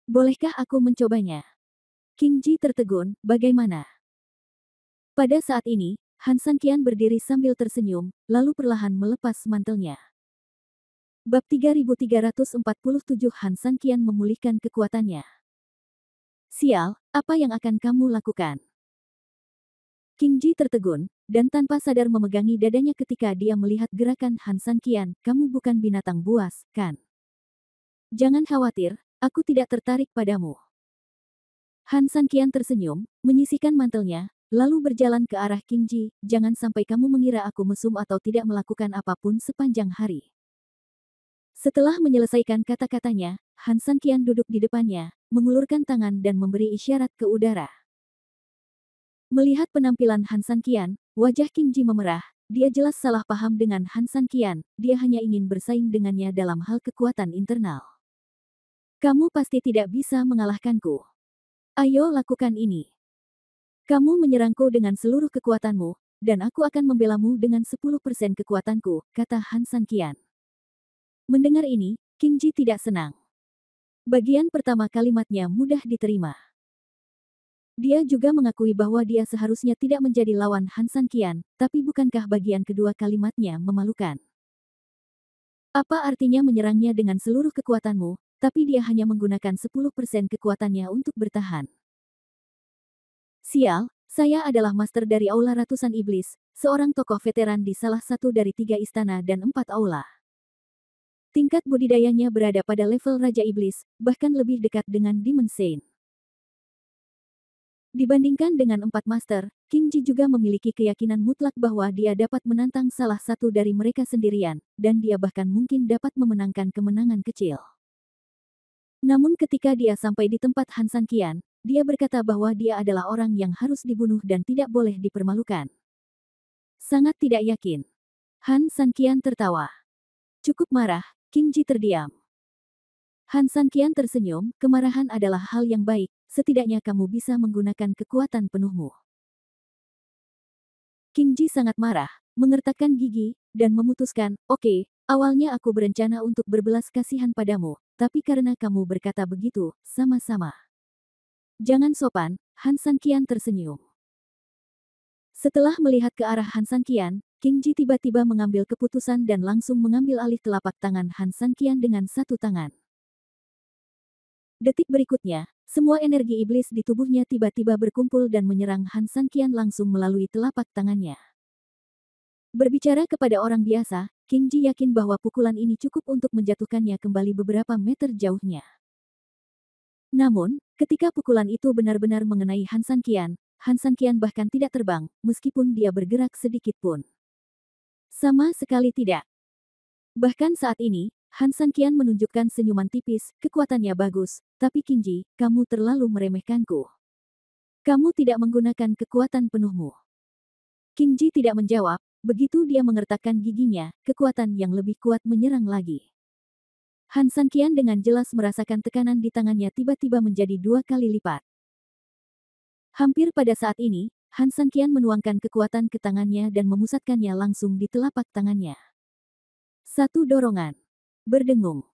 Bolehkah aku mencobanya? Qing Ji tertegun, bagaimana? Pada saat ini, Han San Qian berdiri sambil tersenyum, lalu perlahan melepas mantelnya. Bab 3347 Han San Qian memulihkan kekuatannya. Sial, apa yang akan kamu lakukan? Qing Ji tertegun, dan tanpa sadar memegangi dadanya ketika dia melihat gerakan Han San Qian, kamu bukan binatang buas, kan? Jangan khawatir, aku tidak tertarik padamu. Han San Qian tersenyum, menyisihkan mantelnya, lalu berjalan ke arah Qing Ji, jangan sampai kamu mengira aku mesum atau tidak melakukan apapun sepanjang hari. Setelah menyelesaikan kata-katanya, Han San Qian duduk di depannya, mengulurkan tangan dan memberi isyarat ke udara. Melihat penampilan Han San Qian, wajah Qing Ji memerah, dia jelas salah paham dengan Han San Qian, dia hanya ingin bersaing dengannya dalam hal kekuatan internal. Kamu pasti tidak bisa mengalahkanku. Ayo lakukan ini. Kamu menyerangku dengan seluruh kekuatanmu, dan aku akan membelamu dengan 10% kekuatanku, kata Han San Qian. Mendengar ini, Qing Ji tidak senang. Bagian pertama kalimatnya mudah diterima. Dia juga mengakui bahwa dia seharusnya tidak menjadi lawan Han San Qian, tapi bukankah bagian kedua kalimatnya memalukan? Apa artinya menyerangnya dengan seluruh kekuatanmu, tapi dia hanya menggunakan 10% kekuatannya untuk bertahan? Sial, saya adalah master dari Aula Ratusan Iblis, seorang tokoh veteran di salah satu dari 3 istana dan 4 aula. Tingkat budidayanya berada pada level Raja Iblis, bahkan lebih dekat dengan Demon Saint. Dibandingkan dengan 4 master, King Ji juga memiliki keyakinan mutlak bahwa dia dapat menantang salah satu dari mereka sendirian, dan dia bahkan mungkin dapat memenangkan kemenangan kecil. Namun ketika dia sampai di tempat Han San Qian, dia berkata bahwa dia adalah orang yang harus dibunuh dan tidak boleh dipermalukan. Sangat tidak yakin. Han San Qian tertawa. Cukup marah, King Ji terdiam. Han San Qian tersenyum, kemarahan adalah hal yang baik, setidaknya kamu bisa menggunakan kekuatan penuhmu. King Ji sangat marah, mengertakkan gigi, dan memutuskan, oke, awalnya aku berencana untuk berbelas kasihan padamu, tapi karena kamu berkata begitu, sama-sama. Jangan sopan, Han San Qian tersenyum. Setelah melihat ke arah Han San Qian, King Ji tiba-tiba mengambil keputusan dan langsung mengambil alih telapak tangan Han San Qian dengan satu tangan. Detik berikutnya, semua energi iblis di tubuhnya tiba-tiba berkumpul dan menyerang Han San Qian langsung melalui telapak tangannya. Berbicara kepada orang biasa, King Ji yakin bahwa pukulan ini cukup untuk menjatuhkannya kembali beberapa meter jauhnya. Namun, ketika pukulan itu benar-benar mengenai Han San Qian bahkan tidak terbang, meskipun dia bergerak sedikit pun. Sama sekali tidak. Bahkan saat ini, Han San Qian menunjukkan senyuman tipis, kekuatannya bagus, tapi King Ji, kamu terlalu meremehkanku. Kamu tidak menggunakan kekuatan penuhmu. King Ji tidak menjawab, begitu dia mengertakkan giginya, kekuatan yang lebih kuat menyerang lagi. Han San Qian dengan jelas merasakan tekanan di tangannya tiba-tiba menjadi 2 kali lipat. Hampir pada saat ini, Han San Qian menuangkan kekuatan ke tangannya dan memusatkannya langsung di telapak tangannya. Satu dorongan. Berdengung.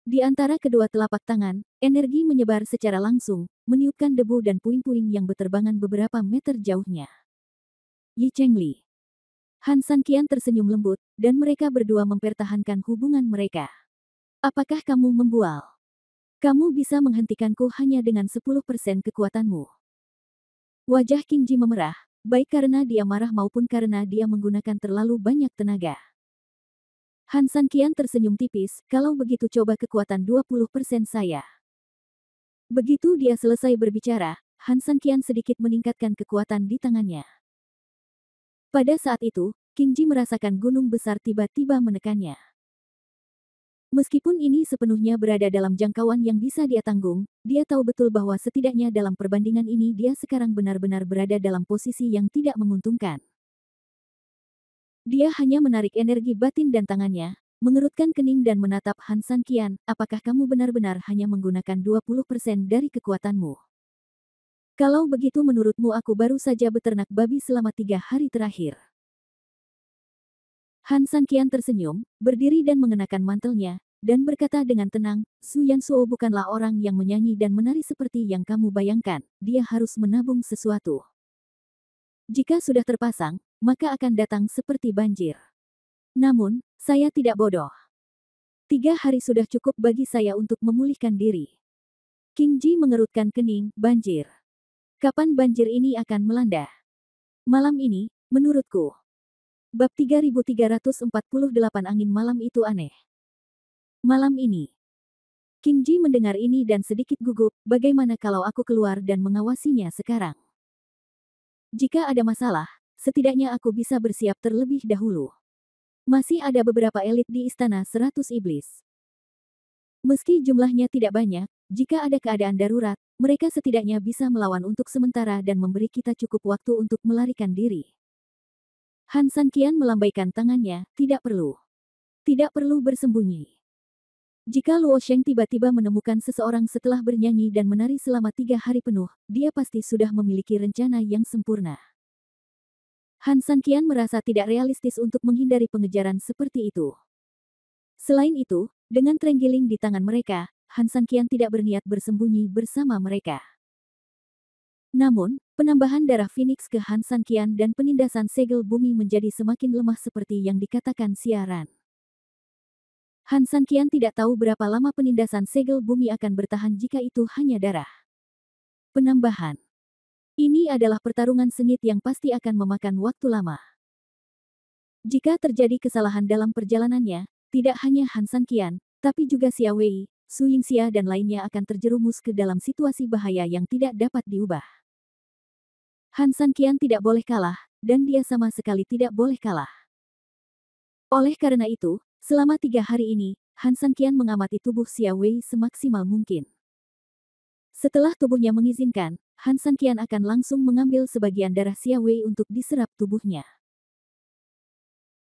Di antara kedua telapak tangan, energi menyebar secara langsung, meniupkan debu dan puing-puing yang berterbangan beberapa meter jauhnya. Yi Chengli. Han San Qian tersenyum lembut, dan mereka berdua mempertahankan hubungan mereka. Apakah kamu membual? Kamu bisa menghentikanku hanya dengan 10% kekuatanmu. Wajah King Ji memerah, baik karena dia marah maupun karena dia menggunakan terlalu banyak tenaga. Han San Qian tersenyum tipis, kalau begitu coba kekuatan 20% saya. Begitu dia selesai berbicara, Han San Qian sedikit meningkatkan kekuatan di tangannya. Pada saat itu, King Ji merasakan gunung besar tiba-tiba menekannya. Meskipun ini sepenuhnya berada dalam jangkauan yang bisa dia tanggung, dia tahu betul bahwa setidaknya dalam perbandingan ini dia sekarang benar-benar berada dalam posisi yang tidak menguntungkan. Dia hanya menarik energi batin dan tangannya, mengerutkan kening dan menatap Han San Qian, apakah kamu benar-benar hanya menggunakan 20% dari kekuatanmu? Kalau begitu menurutmu aku baru saja beternak babi selama 3 hari terakhir. Han San Qian tersenyum, berdiri dan mengenakan mantelnya, dan berkata dengan tenang, Su Yansuo bukanlah orang yang menyanyi dan menari seperti yang kamu bayangkan, dia harus menabung sesuatu. Jika sudah terpasang, maka akan datang seperti banjir. Namun, saya tidak bodoh. 3 hari sudah cukup bagi saya untuk memulihkan diri. King Ji mengerutkan kening, banjir. Kapan banjir ini akan melanda? Malam ini, menurutku. Bab 3348 angin malam itu aneh. Malam ini. King Ji mendengar ini dan sedikit gugup, bagaimana kalau aku keluar dan mengawasinya sekarang? Jika ada masalah, setidaknya aku bisa bersiap terlebih dahulu. Masih ada beberapa elit di Istana 100 Iblis. Meski jumlahnya tidak banyak, jika ada keadaan darurat, mereka setidaknya bisa melawan untuk sementara dan memberi kita cukup waktu untuk melarikan diri. Han San Qian melambaikan tangannya, tidak perlu. Tidak perlu bersembunyi. Jika Luo Sheng tiba-tiba menemukan seseorang setelah bernyanyi dan menari selama 3 hari penuh, dia pasti sudah memiliki rencana yang sempurna. Han San Qian merasa tidak realistis untuk menghindari pengejaran seperti itu. Selain itu, dengan terenggiling di tangan mereka, Han San Qian tidak berniat bersembunyi bersama mereka. Namun, penambahan darah Phoenix ke Han San Qian dan penindasan segel bumi menjadi semakin lemah seperti yang dikatakan siaran. Han San Qian tidak tahu berapa lama penindasan segel bumi akan bertahan jika itu hanya darah. Penambahan. Ini adalah pertarungan sengit yang pasti akan memakan waktu lama. Jika terjadi kesalahan dalam perjalanannya, tidak hanya Han San Qian, tapi juga Xia Wei, Su Yingxia dan lainnya akan terjerumus ke dalam situasi bahaya yang tidak dapat diubah. Han San Qian tidak boleh kalah, dan dia sama sekali tidak boleh kalah. Oleh karena itu, selama 3 hari ini, Han San Qian mengamati tubuh Xia Wei semaksimal mungkin. Setelah tubuhnya mengizinkan, Han San Qian akan langsung mengambil sebagian darah Xia Wei untuk diserap tubuhnya.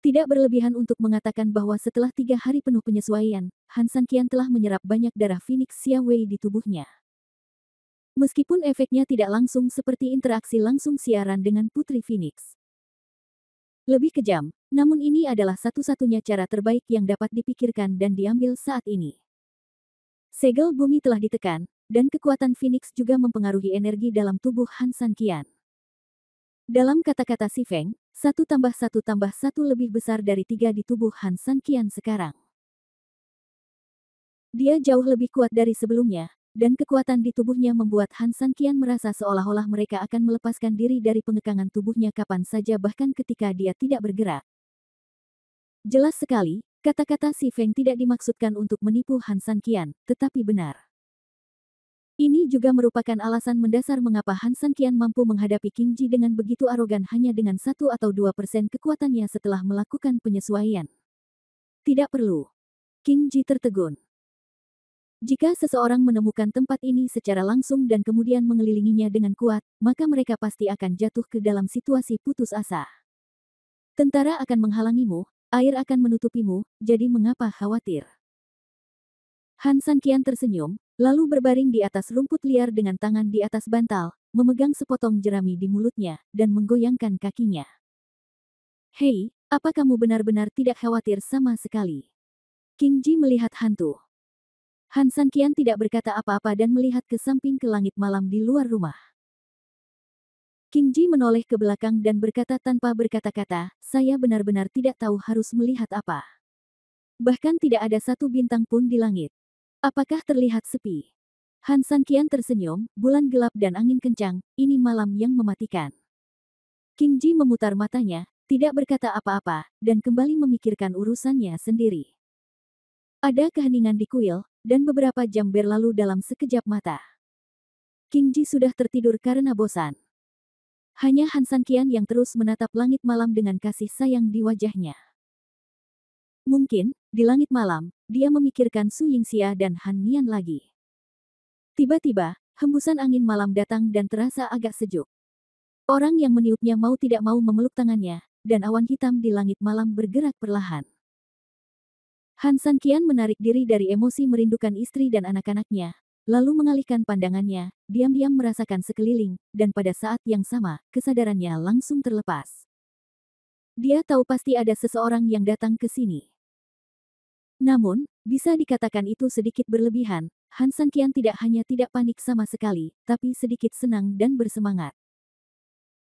Tidak berlebihan untuk mengatakan bahwa setelah 3 hari penuh penyesuaian, Han San Qian telah menyerap banyak darah Phoenix Xia Wei di tubuhnya. Meskipun efeknya tidak langsung seperti interaksi langsung siaran dengan Putri Phoenix. Lebih kejam, namun ini adalah satu-satunya cara terbaik yang dapat dipikirkan dan diambil saat ini. Segel bumi telah ditekan, dan kekuatan Phoenix juga mempengaruhi energi dalam tubuh Han San Qian. Dalam kata-kata Si Feng, 1 tambah 1 tambah 1 lebih besar dari 3 di tubuh Han San Qian sekarang. Dia jauh lebih kuat dari sebelumnya, dan kekuatan di tubuhnya membuat Han San Qian merasa seolah-olah mereka akan melepaskan diri dari pengekangan tubuhnya kapan saja bahkan ketika dia tidak bergerak. Jelas sekali, kata-kata Si Feng tidak dimaksudkan untuk menipu Han San Qian, tetapi benar. Ini juga merupakan alasan mendasar mengapa Han San Qian mampu menghadapi Qing Ji dengan begitu arogan hanya dengan 1 atau 2% kekuatannya setelah melakukan penyesuaian. Tidak perlu. Qing Ji tertegun. Jika seseorang menemukan tempat ini secara langsung dan kemudian mengelilinginya dengan kuat, maka mereka pasti akan jatuh ke dalam situasi putus asa. Tentara akan menghalangimu, air akan menutupimu, jadi mengapa khawatir? Han San Qian tersenyum, lalu berbaring di atas rumput liar dengan tangan di atas bantal, memegang sepotong jerami di mulutnya, dan menggoyangkan kakinya. Hei, apa kamu benar-benar tidak khawatir sama sekali? Qing Ji melihat hantu. Han San Qian tidak berkata apa-apa dan melihat ke samping ke langit malam di luar rumah. Qing Ji menoleh ke belakang dan berkata tanpa berkata-kata, saya benar-benar tidak tahu harus melihat apa. Bahkan tidak ada satu bintang pun di langit. Apakah terlihat sepi? Han San Qian tersenyum, bulan gelap dan angin kencang, ini malam yang mematikan. Qing Ji memutar matanya, tidak berkata apa-apa, dan kembali memikirkan urusannya sendiri. Ada keheningan di kuil, dan beberapa jam berlalu dalam sekejap mata. Qing Ji sudah tertidur karena bosan. Hanya Han San Qian yang terus menatap langit malam dengan kasih sayang di wajahnya. Mungkin, di langit malam, dia memikirkan Su Yingxia dan Han Nian lagi. Tiba-tiba, hembusan angin malam datang dan terasa agak sejuk. Orang yang meniupnya mau tidak mau memeluk tangannya, dan awan hitam di langit malam bergerak perlahan. Han San Qian menarik diri dari emosi merindukan istri dan anak-anaknya, lalu mengalihkan pandangannya, diam-diam merasakan sekeliling, dan pada saat yang sama, kesadarannya langsung terlepas. Dia tahu pasti ada seseorang yang datang ke sini. Namun, bisa dikatakan itu sedikit berlebihan, Han San Qian tidak hanya tidak panik sama sekali, tapi sedikit senang dan bersemangat.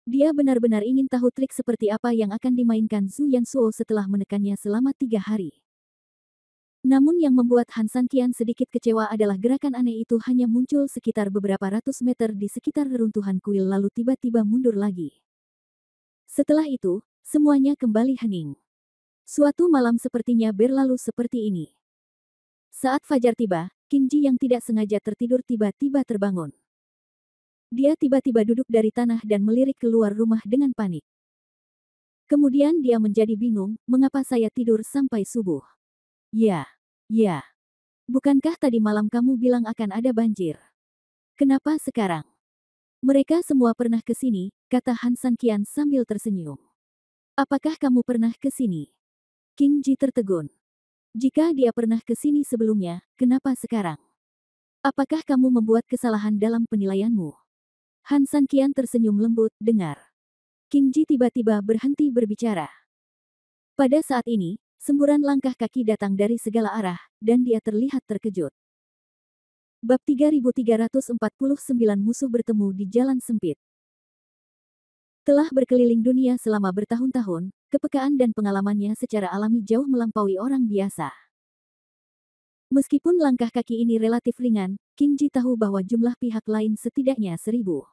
Dia benar-benar ingin tahu trik seperti apa yang akan dimainkan Zhu Yansuo setelah menekannya selama 3 hari. Namun yang membuat Han San Qian sedikit kecewa adalah gerakan aneh itu hanya muncul sekitar beberapa ratus meter di sekitar reruntuhan kuil lalu tiba-tiba mundur lagi. Setelah itu, semuanya kembali hening. Suatu malam sepertinya berlalu seperti ini. Saat fajar tiba, Qing Ji yang tidak sengaja tertidur tiba-tiba terbangun. Dia tiba-tiba duduk dari tanah dan melirik keluar rumah dengan panik. Kemudian dia menjadi bingung, mengapa saya tidur sampai subuh? Ya, ya. Bukankah tadi malam kamu bilang akan ada banjir? Kenapa sekarang? Mereka semua pernah ke sini, kata Han San Qian sambil tersenyum. Apakah kamu pernah ke sini? Qing Ji tertegun. Jika dia pernah ke sini sebelumnya, kenapa sekarang? Apakah kamu membuat kesalahan dalam penilaianmu? Han San Qian tersenyum lembut, dengar. Qing Ji tiba-tiba berhenti berbicara. Pada saat ini, semburan langkah kaki datang dari segala arah, dan dia terlihat terkejut. Bab 3349 Musuh bertemu di jalan sempit. Telah berkeliling dunia selama bertahun-tahun, kepekaan dan pengalamannya secara alami jauh melampaui orang biasa. Meskipun langkah kaki ini relatif ringan, King Ji tahu bahwa jumlah pihak lain setidaknya 1000.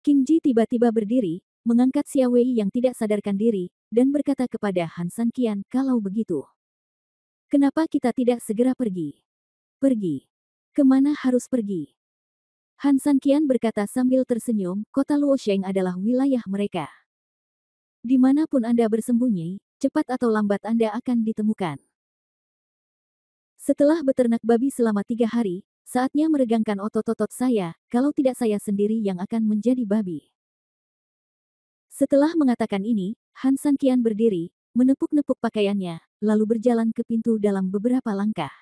King Ji tiba-tiba berdiri, mengangkat Xia Wei yang tidak sadarkan diri, dan berkata kepada Han San Qian, "Kalau begitu, kenapa kita tidak segera pergi?" "Pergi? Kemana harus pergi?" Han San Qian berkata sambil tersenyum, kota Luosheng adalah wilayah mereka. Dimanapun Anda bersembunyi, cepat atau lambat Anda akan ditemukan. Setelah beternak babi selama 3 hari, saatnya meregangkan otot-otot saya, kalau tidak saya sendiri yang akan menjadi babi. Setelah mengatakan ini, Han San Qian berdiri, menepuk-nepuk pakaiannya, lalu berjalan ke pintu dalam beberapa langkah.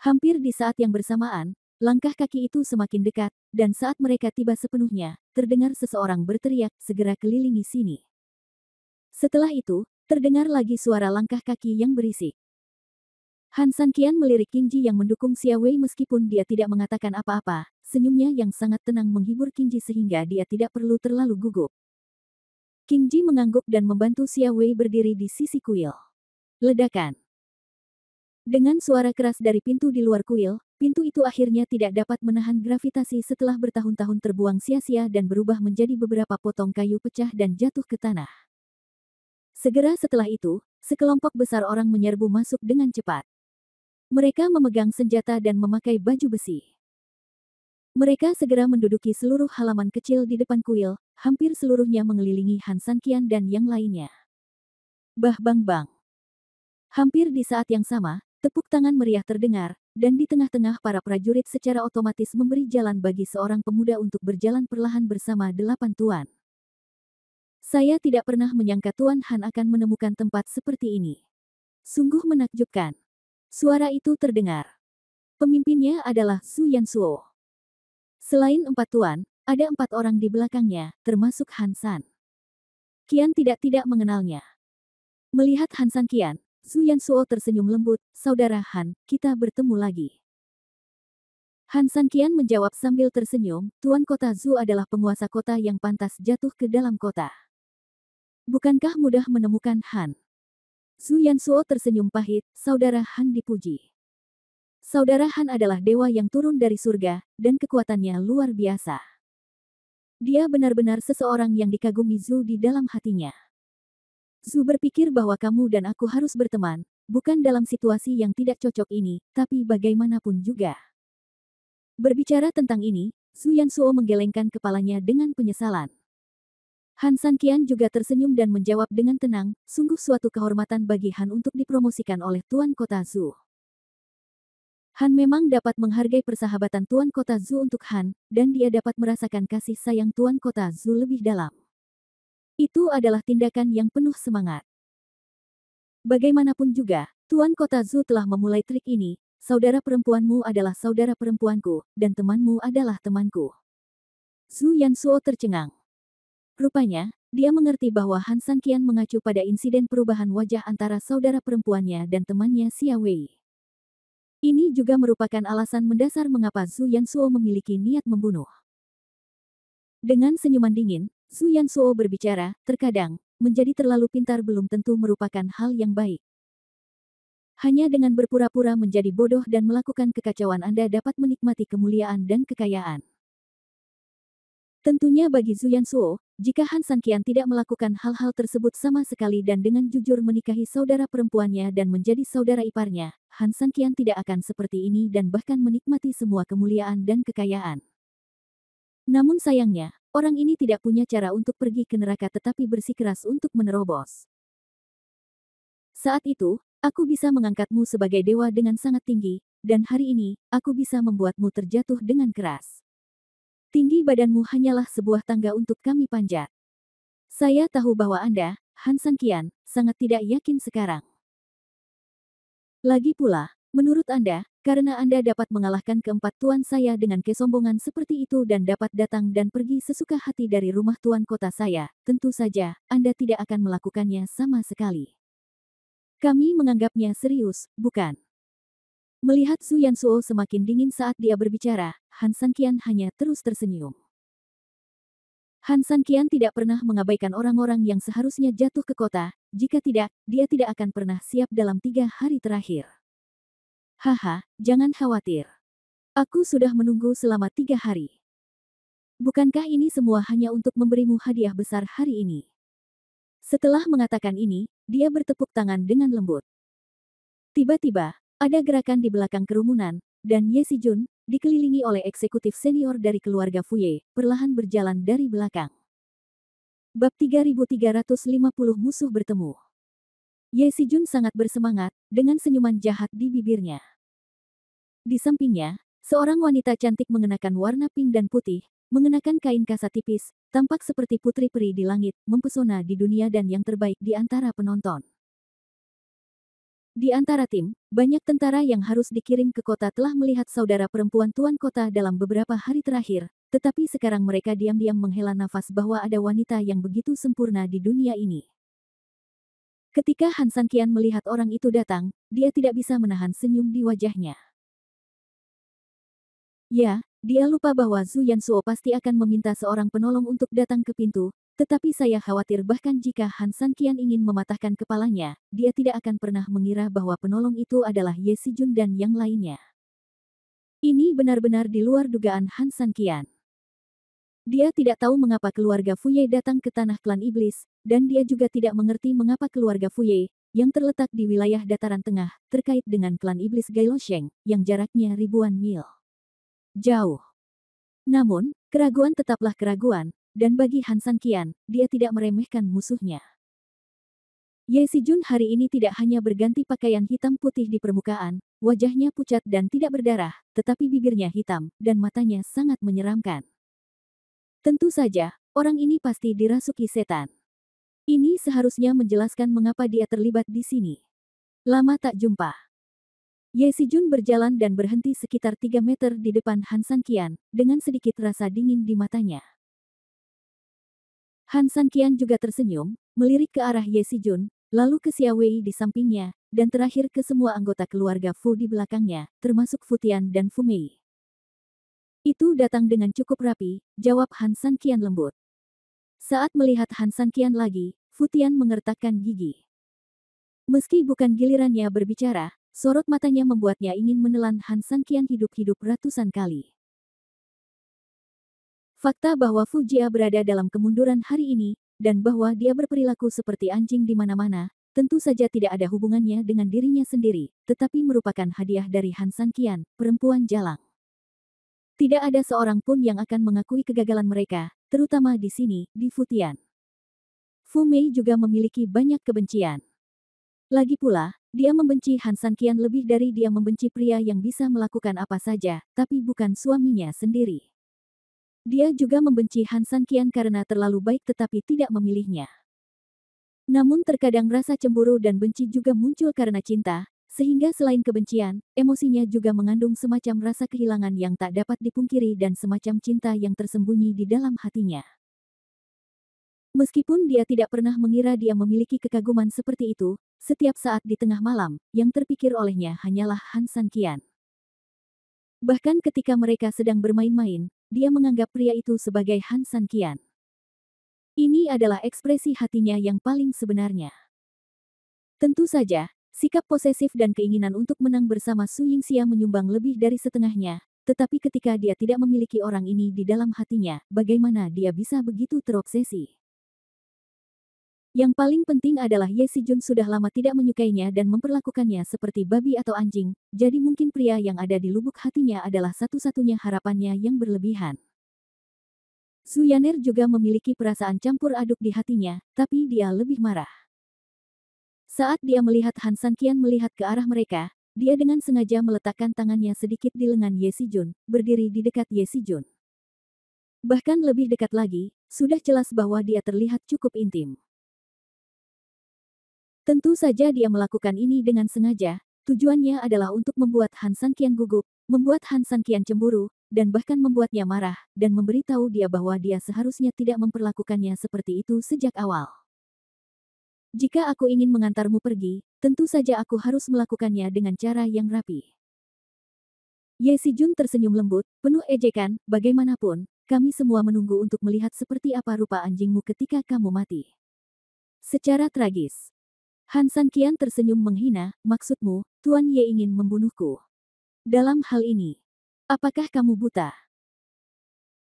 Hampir di saat yang bersamaan, langkah kaki itu semakin dekat, dan saat mereka tiba sepenuhnya, terdengar seseorang berteriak, "Segera kelilingi sini." Setelah itu, terdengar lagi suara langkah kaki yang berisik. Han San Qian melirik King Ji yang mendukung Xia Wei meskipun dia tidak mengatakan apa-apa, senyumnya yang sangat tenang menghibur King Ji sehingga dia tidak perlu terlalu gugup. King Ji mengangguk dan membantu Xia Wei berdiri di sisi kuil. Ledakan. Dengan suara keras dari pintu di luar kuil, pintu itu akhirnya tidak dapat menahan gravitasi setelah bertahun-tahun terbuang sia-sia dan berubah menjadi beberapa potong kayu pecah dan jatuh ke tanah. Segera setelah itu, sekelompok besar orang menyerbu masuk dengan cepat. Mereka memegang senjata dan memakai baju besi. Mereka segera menduduki seluruh halaman kecil di depan kuil, hampir seluruhnya mengelilingi Han San Qian dan yang lainnya. Bah bang bang. Hampir di saat yang sama, tepuk tangan meriah terdengar, dan di tengah-tengah para prajurit secara otomatis memberi jalan bagi seorang pemuda untuk berjalan perlahan bersama 8 tuan. Saya tidak pernah menyangka Tuan Han akan menemukan tempat seperti ini. Sungguh menakjubkan. Suara itu terdengar. Pemimpinnya adalah Su Yansuo. Selain 4 tuan, ada 4 orang di belakangnya, termasuk Han San. Qian tidak mengenalnya. Melihat Han San Qian, Su Yansuo tersenyum lembut, "Saudara Han, kita bertemu lagi." Han San Qian menjawab sambil tersenyum, "Tuan kota Zhu adalah penguasa kota yang pantas jatuh ke dalam kota. Bukankah mudah menemukan Han?" Su Yansuo tersenyum pahit, "Saudara Han dipuji. Saudara Han adalah dewa yang turun dari surga, dan kekuatannya luar biasa. Dia benar-benar seseorang yang dikagumi Zhu di dalam hatinya. Zhu berpikir bahwa kamu dan aku harus berteman, bukan dalam situasi yang tidak cocok ini, tapi bagaimanapun juga." Berbicara tentang ini, Su Yansuo menggelengkan kepalanya dengan penyesalan. Han San Qian juga tersenyum dan menjawab dengan tenang, "Sungguh suatu kehormatan bagi Han untuk dipromosikan oleh Tuan Kota Zhu." Han memang dapat menghargai persahabatan Tuan Kota Zhu untuk Han, dan dia dapat merasakan kasih sayang Tuan Kota Zhu lebih dalam. Itu adalah tindakan yang penuh semangat. Bagaimanapun juga, Tuan Kota Zhu telah memulai trik ini, saudara perempuanmu adalah saudara perempuanku, dan temanmu adalah temanku. Zhu Yansuo tercengang. Rupanya, dia mengerti bahwa Han San Qian mengacu pada insiden perubahan wajah antara saudara perempuannya dan temannya Xia Wei. Ini juga merupakan alasan mendasar mengapa Zhu Yansuo memiliki niat membunuh. Dengan senyuman dingin, Zhu Yansuo berbicara, "Terkadang, menjadi terlalu pintar belum tentu merupakan hal yang baik. Hanya dengan berpura-pura menjadi bodoh dan melakukan kekacauan Anda dapat menikmati kemuliaan dan kekayaan." Tentunya bagi Zhu Yansuo, jika Han San Qian tidak melakukan hal-hal tersebut sama sekali dan dengan jujur menikahi saudara perempuannya dan menjadi saudara iparnya, Han San Qian tidak akan seperti ini dan bahkan menikmati semua kemuliaan dan kekayaan. Namun sayangnya, orang ini tidak punya cara untuk pergi ke neraka tetapi bersikeras untuk menerobos. Saat itu, aku bisa mengangkatmu sebagai dewa dengan sangat tinggi, dan hari ini, aku bisa membuatmu terjatuh dengan keras. Tinggi badanmu hanyalah sebuah tangga untuk kami panjat. Saya tahu bahwa Anda, Han San Qian, sangat tidak yakin sekarang. Lagi pula, menurut Anda, karena Anda dapat mengalahkan keempat tuan saya dengan kesombongan seperti itu dan dapat datang dan pergi sesuka hati dari rumah tuan kota saya, tentu saja, Anda tidak akan melakukannya sama sekali. Kami menganggapnya serius, bukan? Melihat Zhu Yansuo semakin dingin saat dia berbicara, Han Sanqian hanya terus tersenyum. Han Sanqian tidak pernah mengabaikan orang-orang yang seharusnya jatuh ke kota, jika tidak, dia tidak akan pernah siap dalam 3 hari terakhir. Haha, jangan khawatir. Aku sudah menunggu selama 3 hari. Bukankah ini semua hanya untuk memberimu hadiah besar hari ini? Setelah mengatakan ini, dia bertepuk tangan dengan lembut. Tiba-tiba, ada gerakan di belakang kerumunan, dan Ye Sijun, dikelilingi oleh eksekutif senior dari keluarga Fuye, perlahan berjalan dari belakang. Bab 3350 musuh bertemu. Ye Sijun sangat bersemangat, dengan senyuman jahat di bibirnya. Di sampingnya, seorang wanita cantik mengenakan warna pink dan putih, mengenakan kain kasa tipis, tampak seperti putri peri di langit, mempesona di dunia dan yang terbaik di antara penonton. Di antara tim, banyak tentara yang harus dikirim ke kota telah melihat saudara perempuan tuan kota dalam beberapa hari terakhir, tetapi sekarang mereka diam-diam menghela nafas bahwa ada wanita yang begitu sempurna di dunia ini. Ketika Han Sanqian melihat orang itu datang, dia tidak bisa menahan senyum di wajahnya. Ya, dia lupa bahwa Zhu Yansuo pasti akan meminta seorang penolong untuk datang ke pintu, tetapi saya khawatir bahkan jika Han Sanqian ingin mematahkan kepalanya, dia tidak akan pernah mengira bahwa penolong itu adalah Ye Sijun dan yang lainnya. Ini benar-benar di luar dugaan Han Sanqian. Dia tidak tahu mengapa keluarga Fuye datang ke tanah klan iblis, dan dia juga tidak mengerti mengapa keluarga Fuye, yang terletak di wilayah dataran tengah, terkait dengan klan iblis Gailosheng, yang jaraknya ribuan mil jauh. Namun, keraguan tetaplah keraguan, dan bagi Han Sanqian, dia tidak meremehkan musuhnya. Ye Sijun hari ini tidak hanya berganti pakaian hitam putih di permukaan, wajahnya pucat dan tidak berdarah, tetapi bibirnya hitam, dan matanya sangat menyeramkan. Tentu saja, orang ini pasti dirasuki setan. Ini seharusnya menjelaskan mengapa dia terlibat di sini. Lama tak jumpa. Ye Sijun berjalan dan berhenti sekitar 3 meter di depan Han Sanqian, dengan sedikit rasa dingin di matanya. Han Sanqian juga tersenyum, melirik ke arah Ye Sijun, lalu ke Xia Wei di sampingnya, dan terakhir ke semua anggota keluarga Fu di belakangnya, termasuk Fu Tian dan Fu Mei. Itu datang dengan cukup rapi, jawab Han Sanqian lembut. Saat melihat Han Sanqian lagi, Fu Tian mengertakkan gigi. Meski bukan gilirannya berbicara, sorot matanya membuatnya ingin menelan Han Sanqian hidup-hidup ratusan kali. Fakta bahwa Fu Jia berada dalam kemunduran hari ini, dan bahwa dia berperilaku seperti anjing di mana-mana, tentu saja tidak ada hubungannya dengan dirinya sendiri, tetapi merupakan hadiah dari Han Sanqian, perempuan jalang. Tidak ada seorang pun yang akan mengakui kegagalan mereka, terutama di sini, di Fu Tian. Fu Mei juga memiliki banyak kebencian. Lagi pula, dia membenci Han Sanqian lebih dari dia membenci pria yang bisa melakukan apa saja, tapi bukan suaminya sendiri. Dia juga membenci Han Sanqian karena terlalu baik tetapi tidak memilihnya. Namun terkadang rasa cemburu dan benci juga muncul karena cinta, sehingga selain kebencian, emosinya juga mengandung semacam rasa kehilangan yang tak dapat dipungkiri dan semacam cinta yang tersembunyi di dalam hatinya. Meskipun dia tidak pernah mengira dia memiliki kekaguman seperti itu, setiap saat di tengah malam, yang terpikir olehnya hanyalah Han Sanqian. Bahkan ketika mereka sedang bermain-main, dia menganggap pria itu sebagai Han Sanqian. Ini adalah ekspresi hatinya yang paling sebenarnya. Tentu saja, sikap posesif dan keinginan untuk menang bersama Su Yingxia menyumbang lebih dari setengahnya, tetapi ketika dia tidak memiliki orang ini di dalam hatinya, bagaimana dia bisa begitu terobsesi? Yang paling penting adalah Ye Sijun sudah lama tidak menyukainya dan memperlakukannya seperti babi atau anjing, jadi mungkin pria yang ada di lubuk hatinya adalah satu-satunya harapannya yang berlebihan. Su Yaner juga memiliki perasaan campur aduk di hatinya, tapi dia lebih marah. Saat dia melihat Han Sanqian melihat ke arah mereka, dia dengan sengaja meletakkan tangannya sedikit di lengan Ye Sijun, berdiri di dekat Ye Sijun. Bahkan lebih dekat lagi, sudah jelas bahwa dia terlihat cukup intim. Tentu saja dia melakukan ini dengan sengaja, tujuannya adalah untuk membuat Han Sanqian gugup, membuat Han Sanqian cemburu, dan bahkan membuatnya marah, dan memberitahu dia bahwa dia seharusnya tidak memperlakukannya seperti itu sejak awal. Jika aku ingin mengantarmu pergi, tentu saja aku harus melakukannya dengan cara yang rapi. Ye Sijun tersenyum lembut, penuh ejekan, bagaimanapun, kami semua menunggu untuk melihat seperti apa rupa anjingmu ketika kamu mati. Secara tragis. Han Sanqian tersenyum menghina, maksudmu, Tuan Ye ingin membunuhku. Dalam hal ini, apakah kamu buta?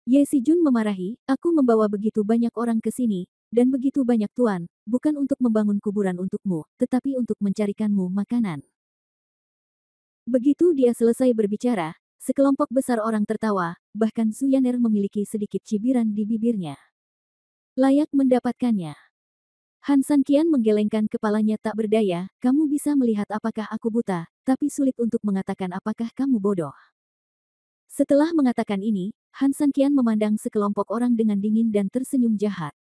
Ye Sijun memarahi, aku membawa begitu banyak orang ke sini, dan begitu banyak tuan, bukan untuk membangun kuburan untukmu, tetapi untuk mencarikanmu makanan. Begitu dia selesai berbicara, sekelompok besar orang tertawa, bahkan Su Yaner memiliki sedikit cibiran di bibirnya. Layak mendapatkannya. Han Sanqian menggelengkan kepalanya tak berdaya, kamu bisa melihat apakah aku buta, tapi sulit untuk mengatakan apakah kamu bodoh. Setelah mengatakan ini, Han Sanqian memandang sekelompok orang dengan dingin dan tersenyum jahat.